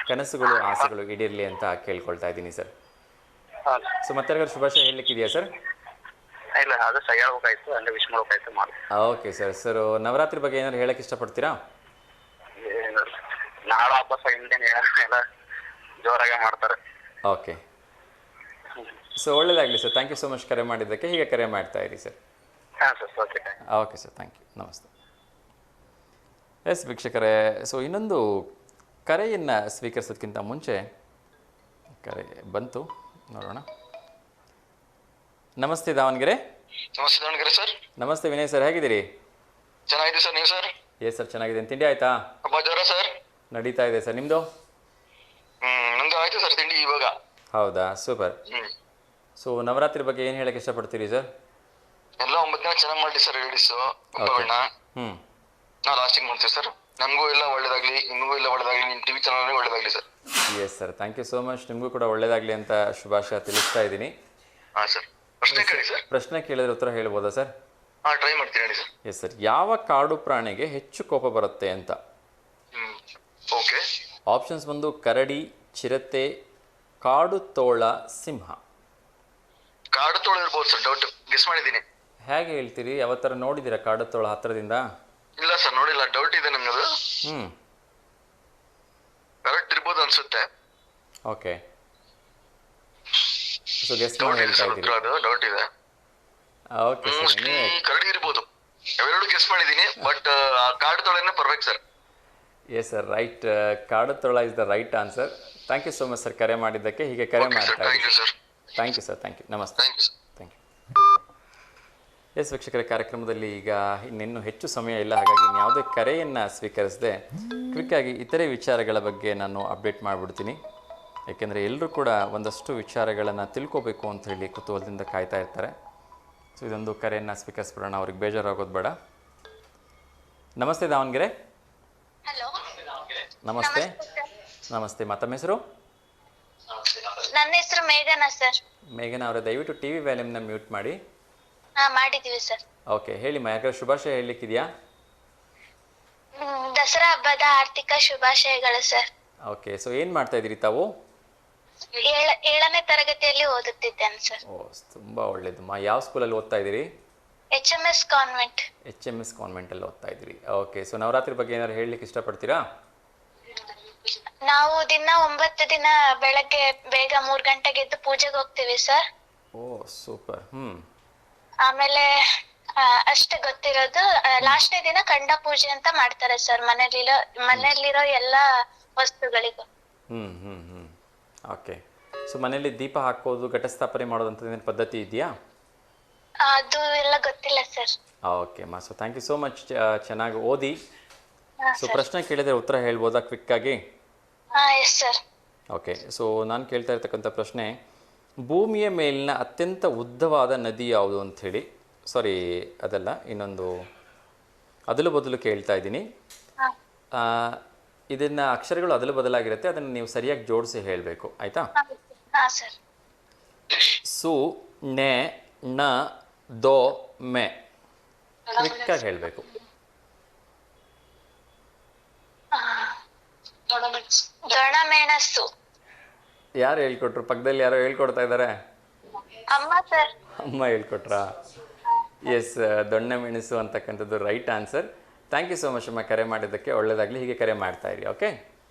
ಕನಸುಗಳು ಆಸೆಗಳು ಈಡೇರಲಿ ಅಂತ ಕೇಳ್ಕೊಳ್ತಾ ಇದ್ದೀನಿ ಸರ್. ಹಾಂ ಸೊ ಮತ್ತೆ ಯಾರಿಗಾದ್ರು ಶುಭಾಶಯ ಹೇಳಲಿಕ್ಕಿದೆಯಾ ಸರ್? ಇಲ್ಲ, ಅದು ಸಹ ಹೇಳ್ಬೇಕಾಯ್ತು, ಹಂಗೆ ವಿಶ್ ಮಾಡ್ಬೇಕಾಯ್ತು ಮಾಡಿ. Okay sir. ಸರ್ ನವರಾತ್ರಿ ಬಗ್ಗೆ ಏನಾದ್ರು ಹೇಳಕ್ಕೆ ಇಷ್ಟಪಡ್ತೀರಾ? ನಾಳೆ ಹಬ್ಬ ಸಹ ಹಿಂದೇನೆ ಎಲ್ಲ ಜೋರಾಗೆ ಮಾಡ್ತಾರೆ. ಓಕೆ, ಸೊ ಒಳ್ಳೆಯದಾಗಲಿ sir. Thank you so much ಕರೆ ಮಾಡಿದ್ದಕ್ಕೆ. ಹೀಗೆ ಕರೆ ಮಾಡ್ತಾ ಇರಿ ಸರ್. ಹಾಂ sir, okay. Okay sir, thank you, ನಮಸ್ತೆ. ಎಸ್ ವೀಕ್ಷಕರೇ, ಸೊ ಇನ್ನೊಂದು ಕರೆಯನ್ನು ಸ್ವೀಕರಿಸೋದಕ್ಕಿಂತ ಮುಂಚೆ ಕರೆ ಬಂತು, ನೋಡೋಣ. ನಮಸ್ತೆ ದಾವಣಗೆರೆ. ನಮಸ್ತೆ ದಾವಣಗೆರೆ ಸರ್. ನಮಸ್ತೆ ವಿನಯ್ ಸರ್, ಹೇಗಿದ್ದೀರಿ? ಚೆನ್ನಾಗಿದೆ ಸರ್, ನೀವು ಸರ್? ಎಸ್ ಸರ್, ಚೆನ್ನಾಗಿದೆ. ತಿಂಡಿ ಆಯಿತಾ? ಹಬ್ಬ ಜ್ವರ ಸರ್? ನಡೀತಾ ಇದೆ ಸರ್, ನಿಮ್ಮದು? ನಮ್ದು ಆಯ್ತು ಸರ್ ತಿಂಡಿ ಇವಾಗ. ಹೌದಾ, ಸೂಪರ್. ಸೊ ನವರಾತ್ರಿ ಬಗ್ಗೆ ಏನು ಹೇಳಕ್ಕೆ ಇಷ್ಟಪಡ್ತೀರಿ ಸರ್? ಎಲ್ಲ 9 ದಿನ ಚೆನ್ನಾಗಿ ಮಾಡಿ ಸರ್, ಲೇಡೀಸು ಹಬ್ಬಗಳನ್ನ ನಾವು ಲಾಸ್ಟಿಂಗ್ ಮಾಡ್ತೀವಿ ಸರ್. ನಮಗೂ ಎಲ್ಲ ಒಳ್ಳೇದಾಗ್ಲಿ, ನಿಮಗೂ ಎಲ್ಲ ಒಳ್ಳೇದಾಗ್ಲಿ, ನಿಮ್ಮ ಟಿವಿ ಚಾನಲ್ ಒಳ್ಳೇದಾಗ್ಲಿ sir. Yes sir, thank you so much. ನಿಮಗೂ ಕೂಡ ಒಳ್ಳೇದಾಗಲಿ ಅಂತ ಶುಭಾಶಯ ತಿಳಿಸ್ತಾ ಇದ್ದೀನಿ. ಹಾಂ ಸರ್, ಪ್ರಶ್ನೆ ಕೇಳಿ ಸರ್. ಪ್ರಶ್ನೆ ಕೇಳಿದ್ರೆ ಉತ್ತರ ಹೇಳ್ಬೋದಾ ಸರ್? ಹಾಂ, ಟ್ರೈ ಮಾಡ್ತೀನಿ ಹೇಳಿ ಸರ್. ಎಸ್ ಸರ್, ಯಾವ ಕಾಡು ಪ್ರಾಣಿಗೆ ಹೆಚ್ಚು ಕೋಪ ಬರುತ್ತೆ ಅಂತ? ಓಕೆ. ಆಪ್ಷನ್ಸ್ ಬಂದು ಕರಡಿ, ಚಿರತೆ, ಕಾಡು ತೋಳ, ಸಿಂಹ. ಕಾಡು ತೋಳ ಇರ್ಬೋದು ಸರ್, ಡೌಟ್ ಗೆಸ್ ಮಾಡಿದ್ದೀನಿ. ಹೇಗೆ ಹೇಳ್ತೀರಿ? ಯಾವತ್ತರ ನೋಡಿದ್ದೀರಾ ಕಾಡು ತೋಳ ಹತ್ರದಿಂದ? ಇಲ್ಲ ಸರ್, ನೋಡಿಲ್ಲ, ಡೌಟ್ ಇದೆ ನಮ್ಗದು. ಕರೆಕ್ಟ್ ಇರ್ಬೋದು ಅನ್ಸುತ್ತೆ. ಓಕೆ, ಸೊ ಗೆಸ್ ಮಾಡಿ ಹೇಳ್ತಾ ಇದ್ದೀರಿ. ಡೌಟ್ ಇದೆ. ಓಕೆ ಸರ್, ಮೋಸ್ಟ್ಲಿ ಕರಡಿ ಇರ್ಬೋದು. ಅವೆರಡು ಗೆಸ್ ಮಾಡಿದ್ದೀನಿ, ಬಟ್ ಕಾಡು ತೋಳನೇ perfect sir. Yes sir, right. ಕಾಡು ತೋಳ is the right answer. Thank you so much sir ಕರೆ ಮಾಡಿದ್ದಕ್ಕೆ. ಹೀಗೆ ಕರೆ ಮಾಡ್ತಾ ಥ್ಯಾಂಕ್ ಇದ್ದೀನಿ. You sir. Thank you sir, thank you, ನಮಸ್ತೆ. Thank you sir. Thank you. Yes ವೀಕ್ಷಕರ, ಕಾರ್ಯಕ್ರಮದಲ್ಲಿ ಈಗ ಇನ್ನೇನು ಹೆಚ್ಚು ಸಮಯ ಇಲ್ಲ, ಹಾಗಾಗಿ ಯಾವುದೇ ಕರೆಯನ್ನು ಸ್ವೀಕರಿಸದೆ ಕ್ವಿಕ್ಕಾಗಿ ಇತರೆ ವಿಚಾರಗಳ ಬಗ್ಗೆ ನಾನು ಅಪ್ಡೇಟ್ ಮಾಡಿಬಿಡ್ತೀನಿ. ಏಕೆಂದರೆ ಎಲ್ಲರೂ ಕೂಡ ಒಂದಷ್ಟು ವಿಚಾರಗಳನ್ನು ತಿಳ್ಕೊಬೇಕು ಅಂತ ಹೇಳಿ ಕುತೂಹಲದಿಂದ ಕಾಯ್ತಾ ಇರ್ತಾರೆ. ಸೊ ಇದೊಂದು ಕರೆಯನ್ನು ಸ್ವೀಕರಿಸ್ಬಿಡೋಣ, ಅವ್ರಿಗೆ ಬೇಜಾರಾಗೋದು ಬೇಡ. ನಮಸ್ತೆ ದಾವಣಗೆರೆ. ಹಲೋ, ನಮಸ್ತೆ. ನಮಸ್ತೆ, ತಮ್ಮ ಹೆಸರು? ನನ್ನ ಹೆಸರು ಮೇಘನಾ ಸರ್. ಮೇಘನಾ ಅವರೇ, ದಯವಿಟ್ಟು ಟಿ ವಿ ವ್ಯಾಲ್ಯೂಮ್ನ ಮ್ಯೂಟ್ ಮಾಡಿ. ಹಾ, ಮಾಡಿದೀವಿ ಸರ್. ಓಕೆ, ಹೇಳಿ ಯಾಕೆ ಶುಭಾಶಯ ಹೇಳಲಿಕ್ಕಿದೆಯಾ? ದಸರಾ ಹಬ್ಬದ ಆರ್ಥಿಕ ಶುಭಾಶಯಗಳು ಸರ್. ಓಕೆ, ಸೊ ಏನು ಮಾಡ್ತಾ ಇದ್ದೀರಿ ತಾವು? 7ನೇ ತರಗತಿಯಲ್ಲಿ ಓದುತ್ತಿದ್ದೇನೆ ಸರ್. ಓ, ತುಂಬ ಒಳ್ಳೇದಮ್ಮ. ಯಾವ ಸ್ಕೂಲಲ್ಲಿ ಓದ್ತಾ ಇದ್ದೀರಿ? HMS convent. HMS ಕಾನ್ವೆಂಟಲ್ಲಿ ಓದ್ತಾ ಇದ್ದೀರಿ. ಓಕೆ, ಸೊ ನವರಾತ್ರಿ ಬಗ್ಗೆ ಏನಾದ್ರು ಹೇಳಲಿಕ್ಕೆ ಇಷ್ಟಪಡ್ತೀರಾ? ನಾವು ದಿನ 9 ದಿನ ಬೆಳಗ್ಗೆ ಬೇಗ 3 ಗಂಟೆಗೆ ಎದ್ದು ಪೂಜೆಗೆ ಹೋಗ್ತೀವಿ ಸರ್. ಓ ಸೂಪರ್. ಆಮೇಲೆ ಅಷ್ಟೇ ಗೊತ್ತಿರೋದು. ಲಾಸ್ಟ್ನೇ ದಿನ ಖಂಡ ಪೂಜೆ ಅಂತ ಮಾಡ್ತಾರೆ ಸರ್, ಮನೆಯಲ್ಲಿರೋ ಎಲ್ಲಾ ವಸ್ತುಗಳಿಗೂ. ಓಕೆ. ಸೊ ಮನೆಯಲ್ಲಿ ದೀಪ ಹಾಕೋದು, ಘಟಸ್ಥಾಪನೆ ಮಾಡೋದಂಥದ್ದು ಏನು ಪದ್ಧತಿ ಇದೆಯಾ? ಅದು ಎಲ್ಲ ಗೊತ್ತಿಲ್ಲ ಸರ್. ಓಕೆ ಮಾ. So thank you so much. ಚೆನ್ನಾಗಿ ಓದಿ. ಸೊ ಪ್ರಶ್ನೆ ಕೇಳಿದರೆ ಉತ್ತರ ಹೇಳ್ಬೋದಾ ಕ್ವಿಕ್ಕಾಗಿ? Yes sir. ಓಕೆ. ಸೊ ನಾನು ಕೇಳ್ತಾ ಇರ್ತಕ್ಕಂಥ ಪ್ರಶ್ನೆ, ಭೂಮಿಯ ಮೇಲಿನ ಅತ್ಯಂತ ಉದ್ದವಾದ ನದಿ ಯಾವುದು ಅಂಥೇಳಿ. ಸಾರಿ, ಅದಲ್ಲ, ಇನ್ನೊಂದು ಅದಲು ಬದಲು ಕೇಳ್ತಾ ಇದ್ದೀನಿ. ಇದನ್ನು ಅಕ್ಷರಗಳು ಅದಲು ಬದಲಾಗಿರುತ್ತೆ, ಅದನ್ನು ನೀವು ಸರಿಯಾಗಿ ಜೋಡಿಸಿ ಹೇಳಬೇಕು, ಆಯಿತಾ? ಸರ್. ಸು ನೆ ನ ದೋ ಮೆ. ಕ್ವಿಕ್ಕಾಗಿ ಹೇಳಬೇಕು. ದೊಣಮೆಣಸು. ಯಾರು ಹೇಳ್ಕೊಟ್ರು? ಪಕ್ಕದಲ್ಲಿ ಯಾರೋ ಹೇಳ್ಕೊಡ್ತಾ ಇದ್ದಾರೆ. ಅಮ್ಮ ಸರ್. ಅಮ್ಮ ಹೇಳ್ಕೊಟ್ರಾ? ಎಸ್, ದೊಣ್ಣೆ ಮೆಣಸು ಅಂತಕ್ಕಂಥದ್ದು right answer. Thank you so much ಅಮ್ಮ, ಕರೆ ಮಾಡಿದ್ದಕ್ಕೆ. ಒಳ್ಳೆಯದಾಗಲಿ, ಹೀಗೆ ಕರೆ ಮಾಡ್ತಾ ಇರಿ. ಓಕೆ.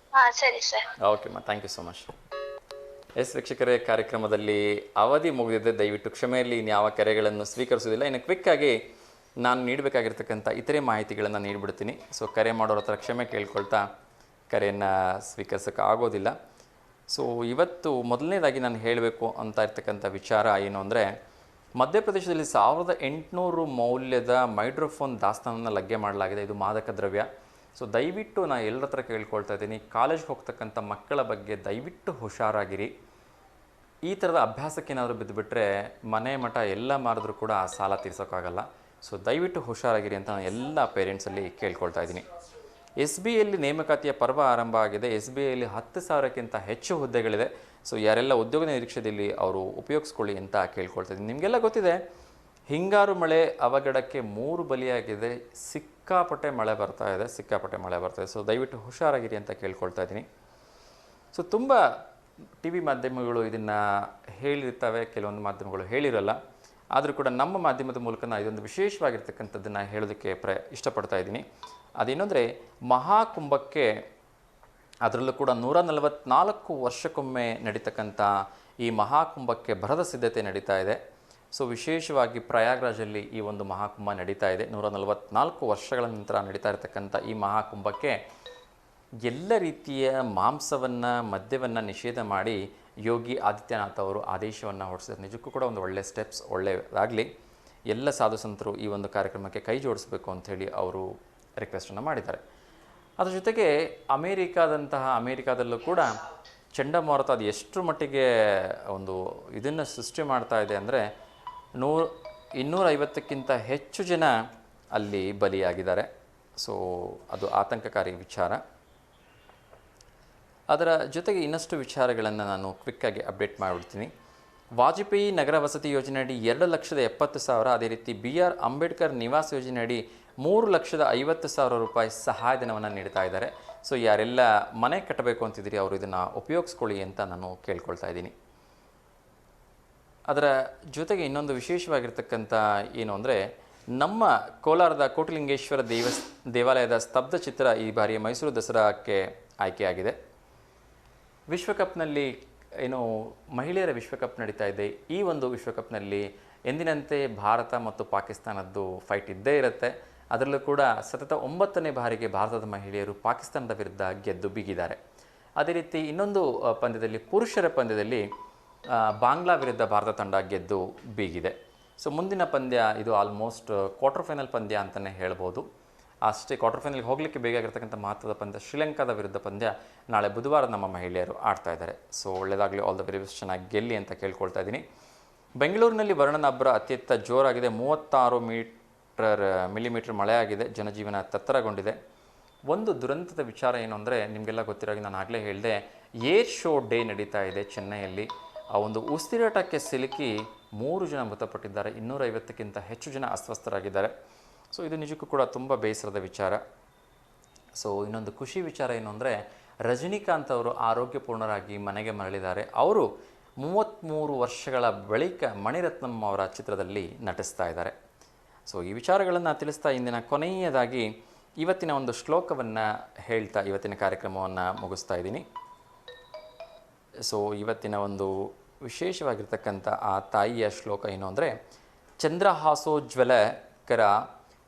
ಸರಿ ಸರ್. ಓಕೆ ಅಮ್ಮ, thank you so much. Yes ವೀಕ್ಷಕರೇ, ಕಾರ್ಯಕ್ರಮದಲ್ಲಿ ಅವಧಿ ಮುಗಿದಿದೆ. ದಯವಿಟ್ಟು ಕ್ಷಮೆಯಲ್ಲಿ ಇನ್ಯಾವ ಕರೆಗಳನ್ನು ಸ್ವೀಕರಿಸೋದಿಲ್ಲ. ಇನ್ನು ಕ್ವಿಕ್ಕಾಗಿ ನಾನು ನೀಡಬೇಕಾಗಿರ್ತಕ್ಕಂಥ ಇತರೆ ಮಾಹಿತಿಗಳನ್ನು ನೀಡಿಬಿಡ್ತೀನಿ. ಸೊ ಕರೆ ಮಾಡೋರ ಹತ್ರ ಕ್ಷಮೆ ಕೇಳ್ಕೊಳ್ತಾ ಕರೆಯನ್ನು ಸ್ವೀಕರಿಸೋಕ್ಕೆ ಆಗೋದಿಲ್ಲ. ಸೊ ಇವತ್ತು ಮೊದಲನೇದಾಗಿ ನಾನು ಹೇಳಬೇಕು ಅಂತ ಇರ್ತಕ್ಕಂಥ ವಿಚಾರ ಏನು ಅಂದರೆ, ಮಧ್ಯಪ್ರದೇಶದಲ್ಲಿ 1800 ಮೌಲ್ಯದ ಮೈಕ್ರೋಫೋನ್ ದಾಸ್ತಾನನ್ನು ಲಗ್ಗೆ ಮಾಡಲಾಗಿದೆ. ಇದು ಮಾದಕ ದ್ರವ್ಯ. ಸೊ ದಯವಿಟ್ಟು ನಾನು ಎಲ್ಲರ ಹತ್ರ ಕೇಳ್ಕೊಳ್ತಾ ಇದ್ದೀನಿ, ಕಾಲೇಜ್ಗೆ ಹೋಗ್ತಕ್ಕಂಥ ಮಕ್ಕಳ ಬಗ್ಗೆ ದಯವಿಟ್ಟು ಹುಷಾರಾಗಿರಿ. ಈ ಥರದ ಅಭ್ಯಾಸಕ್ಕೇನಾದರೂ ಬಿದ್ದುಬಿಟ್ರೆ ಮನೆ ಮಠ ಎಲ್ಲ ಮಾರಿದ್ರೂ ಕೂಡ ಆ ಸಾಲ ತೀರ್ಸೋಕ್ಕಾಗಲ್ಲ. ಸೊ ದಯವಿಟ್ಟು ಹುಷಾರಾಗಿರಿ ಅಂತ ನಾನು ಎಲ್ಲ ಪೇರೆಂಟ್ಸಲ್ಲಿ ಕೇಳ್ಕೊಳ್ತಾ ಇದ್ದೀನಿ. SBIಯಲ್ಲಿ ನೇಮಕಾತಿಯ ಪರ್ವ ಆರಂಭ ಆಗಿದೆ. SBIಯಲ್ಲಿ 10,000ಕ್ಕಿಂತ ಹೆಚ್ಚು ಹುದ್ದೆಗಳಿದೆ. ಸೊ ಯಾರೆಲ್ಲ ಉದ್ಯೋಗ ನಿರೀಕ್ಷೆಯಲ್ಲಿ ಅವರು ಉಪಯೋಗಿಸ್ಕೊಳ್ಳಿ ಅಂತ ಕೇಳ್ಕೊಳ್ತಾ ಇದ್ದೀನಿ. ನಿಮಗೆಲ್ಲ ಗೊತ್ತಿದೆ, ಹಿಂಗಾರು ಮಳೆ ಅವಘಡಕ್ಕೆ 3 ಬಲಿಯಾಗಿದೆ. ಸಿಕ್ಕಾಪಟ್ಟೆ ಮಳೆ ಬರ್ತಾ ಇದೆ. ಸೊ ದಯವಿಟ್ಟು ಹುಷಾರಾಗಿರಿ ಅಂತ ಕೇಳ್ಕೊಳ್ತಾ ಇದ್ದೀನಿ. ಸೊ ತುಂಬ TV ಮಾಧ್ಯಮಗಳು ಇದನ್ನು ಹೇಳಿರ್ತವೆ, ಕೆಲವೊಂದು ಮಾಧ್ಯಮಗಳು ಹೇಳಿರಲ್ಲ. ಆದರೂ ಕೂಡ ನಮ್ಮ ಮಾಧ್ಯಮದ ಮೂಲಕ ನಾನು ಇದೊಂದು ವಿಶೇಷವಾಗಿರ್ತಕ್ಕಂಥದ್ದನ್ನು ಹೇಳೋದಕ್ಕೆ ಇಷ್ಟಪಡ್ತಾ ಇದ್ದೀನಿ. ಅದೇನೆಂದರೆ, ಮಹಾಕುಂಭಕ್ಕೆ, ಅದರಲ್ಲೂ ಕೂಡ 144 ವರ್ಷಕ್ಕೊಮ್ಮೆ ನಡೀತಕ್ಕಂಥ ಈ ಮಹಾಕುಂಭಕ್ಕೆ ಭರದ ಸಿದ್ಧತೆ ನಡೀತಾ ಇದೆ. ಸೊ ವಿಶೇಷವಾಗಿ ಪ್ರಯಾಗ್ರಾಜಲ್ಲಿ ಈ ಒಂದು ಮಹಾಕುಂಭ ನಡೀತಾ ಇದೆ. 144 ವರ್ಷಗಳ ನಂತರ ನಡೀತಾ ಇರತಕ್ಕಂಥ ಈ ಮಹಾಕುಂಭಕ್ಕೆ ಎಲ್ಲ ರೀತಿಯ ಮಾಂಸವನ್ನು, ಮದ್ಯವನ್ನು ನಿಷೇಧ ಮಾಡಿ ಯೋಗಿ ಆದಿತ್ಯನಾಥ್ ಅವರು ಆದೇಶವನ್ನು ಹೊರಡಿಸಿದ್ದಾರೆ. ನಿಜಕ್ಕೂ ಕೂಡ ಒಂದು ಒಳ್ಳೆಯ ಸ್ಟೆಪ್ಸ್, ಒಳ್ಳೆಯದಾಗಲಿ. ಎಲ್ಲ ಸಾಧು ಸಂತರು ಈ ಒಂದು ಕಾರ್ಯಕ್ರಮಕ್ಕೆ ಕೈ ಜೋಡಿಸಬೇಕು ಅಂಥೇಳಿ ಅವರು ರಿಕ್ವೆಸ್ಟನ್ನು ಮಾಡಿದ್ದಾರೆ. ಅದ್ರ ಜೊತೆಗೆ ಅಮೇರಿಕಾದಲ್ಲೂ ಕೂಡ ಚಂಡಮಾರುತ ಅದು ಎಷ್ಟರ ಮಟ್ಟಿಗೆ ಒಂದು ಇದನ್ನು ಸೃಷ್ಟಿ ಮಾಡ್ತಾ ಇದೆ ಅಂದರೆ, 250ಕ್ಕಿಂತ ಹೆಚ್ಚು ಜನ ಅಲ್ಲಿ ಬಲಿಯಾಗಿದ್ದಾರೆ. ಸೊ ಅದು ಆತಂಕಕಾರಿ ವಿಚಾರ. ಅದರ ಜೊತೆಗೆ ಇನ್ನಷ್ಟು ವಿಚಾರಗಳನ್ನು ನಾನು ಕ್ವಿಕ್ಕಾಗಿ ಅಪ್ಡೇಟ್ ಮಾಡಿಬಿಡ್ತೀನಿ. ವಾಜಪೇಯಿ ನಗರ ವಸತಿ ಯೋಜನೆಯಡಿ 2,70,000, ಅದೇ ರೀತಿ BR ಅಂಬೇಡ್ಕರ್ ನಿವಾಸ ಯೋಜನೆಯಡಿ 3,50,000 ರೂಪಾಯಿ ಸಹಾಯಧನವನ್ನು ನೀಡ್ತಾ ಇದ್ದಾರೆ. ಸೊ ಯಾರೆಲ್ಲ ಮನೆ ಕಟ್ಟಬೇಕು ಅಂತಿದ್ದೀರಿ ಅವರು ಇದನ್ನು ಉಪಯೋಗಿಸ್ಕೊಳ್ಳಿ ಅಂತ ನಾನು ಕೇಳ್ಕೊಳ್ತಾ ಇದ್ದೀನಿ. ಅದರ ಜೊತೆಗೆ ಇನ್ನೊಂದು ವಿಶೇಷವಾಗಿರ್ತಕ್ಕಂಥ ಏನು ಅಂದರೆ, ನಮ್ಮ ಕೋಲಾರದ ಕೋಟಿಲಿಂಗೇಶ್ವರ ದೇವಾಲಯದ ಸ್ತಬ್ಧ ಚಿತ್ರ ಈ ಬಾರಿಯ ಮೈಸೂರು ದಸರಾಕ್ಕೆ ಆಯ್ಕೆಯಾಗಿದೆ. ವಿಶ್ವಕಪ್ನಲ್ಲಿ ಮಹಿಳೆಯರ ವಿಶ್ವಕಪ್ ನಡೀತಾ ಇದೆ. ಈ ಒಂದು ವಿಶ್ವಕಪ್ನಲ್ಲಿ ಎಂದಿನಂತೆ ಭಾರತ ಮತ್ತು ಪಾಕಿಸ್ತಾನದ್ದು ಫೈಟ್ ಇದ್ದೇ ಇರುತ್ತೆ. ಅದರಲ್ಲೂ ಕೂಡ ಸತತ 9ನೇ ಬಾರಿಗೆ ಭಾರತದ ಮಹಿಳೆಯರು ಪಾಕಿಸ್ತಾನದ ವಿರುದ್ಧ ಗೆದ್ದು ಬೀಗಿದ್ದಾರೆ. ಅದೇ ರೀತಿ ಇನ್ನೊಂದು ಪಂದ್ಯದಲ್ಲಿ, ಪುರುಷರ ಪಂದ್ಯದಲ್ಲಿ ಬಾಂಗ್ಲಾ ವಿರುದ್ಧ ಭಾರತ ತಂಡ ಗೆದ್ದು ಬೀಗಿದೆ. ಸೊ ಮುಂದಿನ ಪಂದ್ಯ ಇದು ಆಲ್ಮೋಸ್ಟ್ ಕ್ವಾರ್ಟರ್ ಫೈನಲ್ ಪಂದ್ಯ ಅಂತಲೇ ಹೇಳ್ಬೋದು. ಅಷ್ಟೇ, ಕ್ವಾರ್ಟರ್ ಫೈನಲ್ಗೆ ಹೋಗಲಿಕ್ಕೆ ಬೇಕಾಗಿರ್ತಕ್ಕಂಥ ಮಹತ್ವದ ಪಂದ್ಯ ಶ್ರೀಲಂಕಾದ ವಿರುದ್ಧ ಪಂದ್ಯ ನಾಳೆ ಬುಧವಾರ ನಮ್ಮ ಮಹಿಳೆಯರು ಆಡ್ತಾ ಇದ್ದಾರೆ. ಸೊ ಒಳ್ಳೆಯದಾಗಲಿ, ಆಲ್ ದ ವೆರಿ ಬೆಸ್ಟ್, ಚೆನ್ನಾಗಿ ಗೆಲ್ಲಿ ಅಂತ ಕೇಳ್ಕೊಳ್ತಾ ಇದ್ದೀನಿ. ಬೆಂಗಳೂರಿನಲ್ಲಿ ವರುಣನ ಅಬ್ಬರ ಅತ್ಯಂತ ಜೋರಾಗಿದೆ. 36 ಮಿಲಿಮೀಟರ್ ಮಳೆಯಾಗಿದೆ. ಜನಜೀವನ ತತ್ತರಗೊಂಡಿದೆ. ಒಂದು ದುರಂತದ ವಿಚಾರ ಏನು ಅಂದರೆ, ನಿಮಗೆಲ್ಲ ಗೊತ್ತಿರೋಗಿ ನಾನು ಆಗಲೇ ಹೇಳಿದೆ, ಏರ್ ಶೋ ಡೇ ನಡೀತಾ ಇದೆ ಚೆನ್ನೈಯಲ್ಲಿ. ಆ ಒಂದು ಉಸಿರಾಟಕ್ಕೆ ಸಿಲುಕಿ 3 ಜನ ಮೃತಪಟ್ಟಿದ್ದಾರೆ. 250ಕ್ಕಿಂತ ಹೆಚ್ಚು ಜನ ಅಸ್ವಸ್ಥರಾಗಿದ್ದಾರೆ. ಸೊ ಇದು ನಿಜಕ್ಕೂ ಕೂಡ ತುಂಬ ಬೇಸರದ ವಿಚಾರ. ಸೊ ಇನ್ನೊಂದು ಖುಷಿ ವಿಚಾರ ಏನು ಅಂದರೆ, ರಜನಿಕಾಂತ್ ಅವರು ಆರೋಗ್ಯಪೂರ್ಣರಾಗಿ ಮನೆಗೆ ಮರಳಿದ್ದಾರೆ. ಅವರು 33 ವರ್ಷಗಳ ಬಳಿಕ ಮಣಿರತ್ನಂ ಅವರ ಚಿತ್ರದಲ್ಲಿ ನಟಿಸ್ತಾ ಇದ್ದಾರೆ. ಸೊ ಈ ವಿಚಾರಗಳನ್ನು ತಿಳಿಸ್ತಾ ಇಂದಿನ ಕೊನೆಯದಾಗಿ ಇವತ್ತಿನ ಒಂದು ಶ್ಲೋಕವನ್ನು ಹೇಳ್ತಾ ಇವತ್ತಿನ ಕಾರ್ಯಕ್ರಮವನ್ನು ಮುಗಿಸ್ತಾ ಇದ್ದೀನಿ. ಸೊ ಇವತ್ತಿನ ಒಂದು ವಿಶೇಷವಾಗಿರ್ತಕ್ಕಂಥ ಆ ತಾಯಿಯ ಶ್ಲೋಕ ಏನು ಅಂದರೆ, ಚಂದ್ರಹಾಸೋಜ್ವಲ ಶ್ರೀಕರ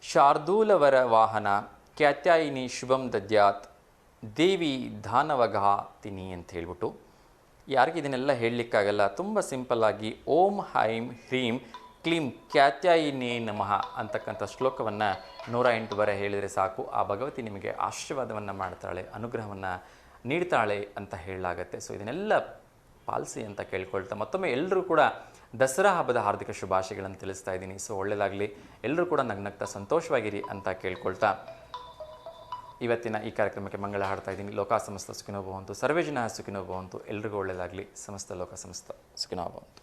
ಶಾರ್ದೂಲವರ ವಾಹನ ಕ್ಯಾತ್ಯಾಯಿನಿ ಶುಭಂ ದದ್ಯಾತ್ ದೇವಿ ದಾನವಘಾತಿನಿ ಅಂತ ಹೇಳ್ಬಿಟ್ಟು, ಯಾರಿಗೆ ಇದನ್ನೆಲ್ಲ ಹೇಳಲಿಕ್ಕಾಗಲ್ಲ, ತುಂಬ ಸಿಂಪಲ್ಲಾಗಿ ಓಂ ಹೈಂ ಹ್ರೀಂ ಕ್ಲೀಂ ಕ್ಯಾತ್ಯಾಯಿನೇ ನಮಃ ಅಂತಕ್ಕಂಥ ಶ್ಲೋಕವನ್ನು 108 ಬಾರಿ ಹೇಳಿದರೆ ಸಾಕು. ಆ ಭಗವತಿ ನಿಮಗೆ ಆಶೀರ್ವಾದವನ್ನು ಮಾಡ್ತಾಳೆ, ಅನುಗ್ರಹವನ್ನು ನೀಡ್ತಾಳೆ ಅಂತ ಹೇಳಲಾಗತ್ತೆ. ಸೊ ಇದನ್ನೆಲ್ಲ ಪಾಲಿಸಿ ಅಂತ ಕೇಳ್ಕೊಳ್ತಾ ಮತ್ತೊಮ್ಮೆ ಎಲ್ಲರೂ ಕೂಡ ದಸರಾ ಹಬ್ಬದ ಹಾರ್ದಿಕ ಶುಭಾಶಯಗಳನ್ನು ತಿಳಿಸ್ತಾ ಇದ್ದೀನಿ. ಸೊ ಒಳ್ಳೆಯದಾಗಲಿ, ಎಲ್ಲರೂ ಕೂಡ ನಗ್ನಗ್ತಾ ಸಂತೋಷವಾಗಿರಿ ಅಂತ ಕೇಳ್ಕೊಳ್ತಾ ಇವತ್ತಿನ ಈ ಕಾರ್ಯಕ್ರಮಕ್ಕೆ ಮಂಗಳ ಹಾಡ್ತಾ ಇದ್ದೀನಿ. ಲೋಕ ಸಮಸ್ತ ಸುಖಿನೋ ಭವಂತು, ಸರ್ವೇ ಜನ ಸುಖಿನೋ ಭವಂತು, ಎಲ್ರಿಗೂ ಒಳ್ಳೆಯದಾಗಲಿ. ಸಮಸ್ತ ಲೋಕ ಸಮಸ್ತ ಸುಖಿನೋ ಭವಂತು.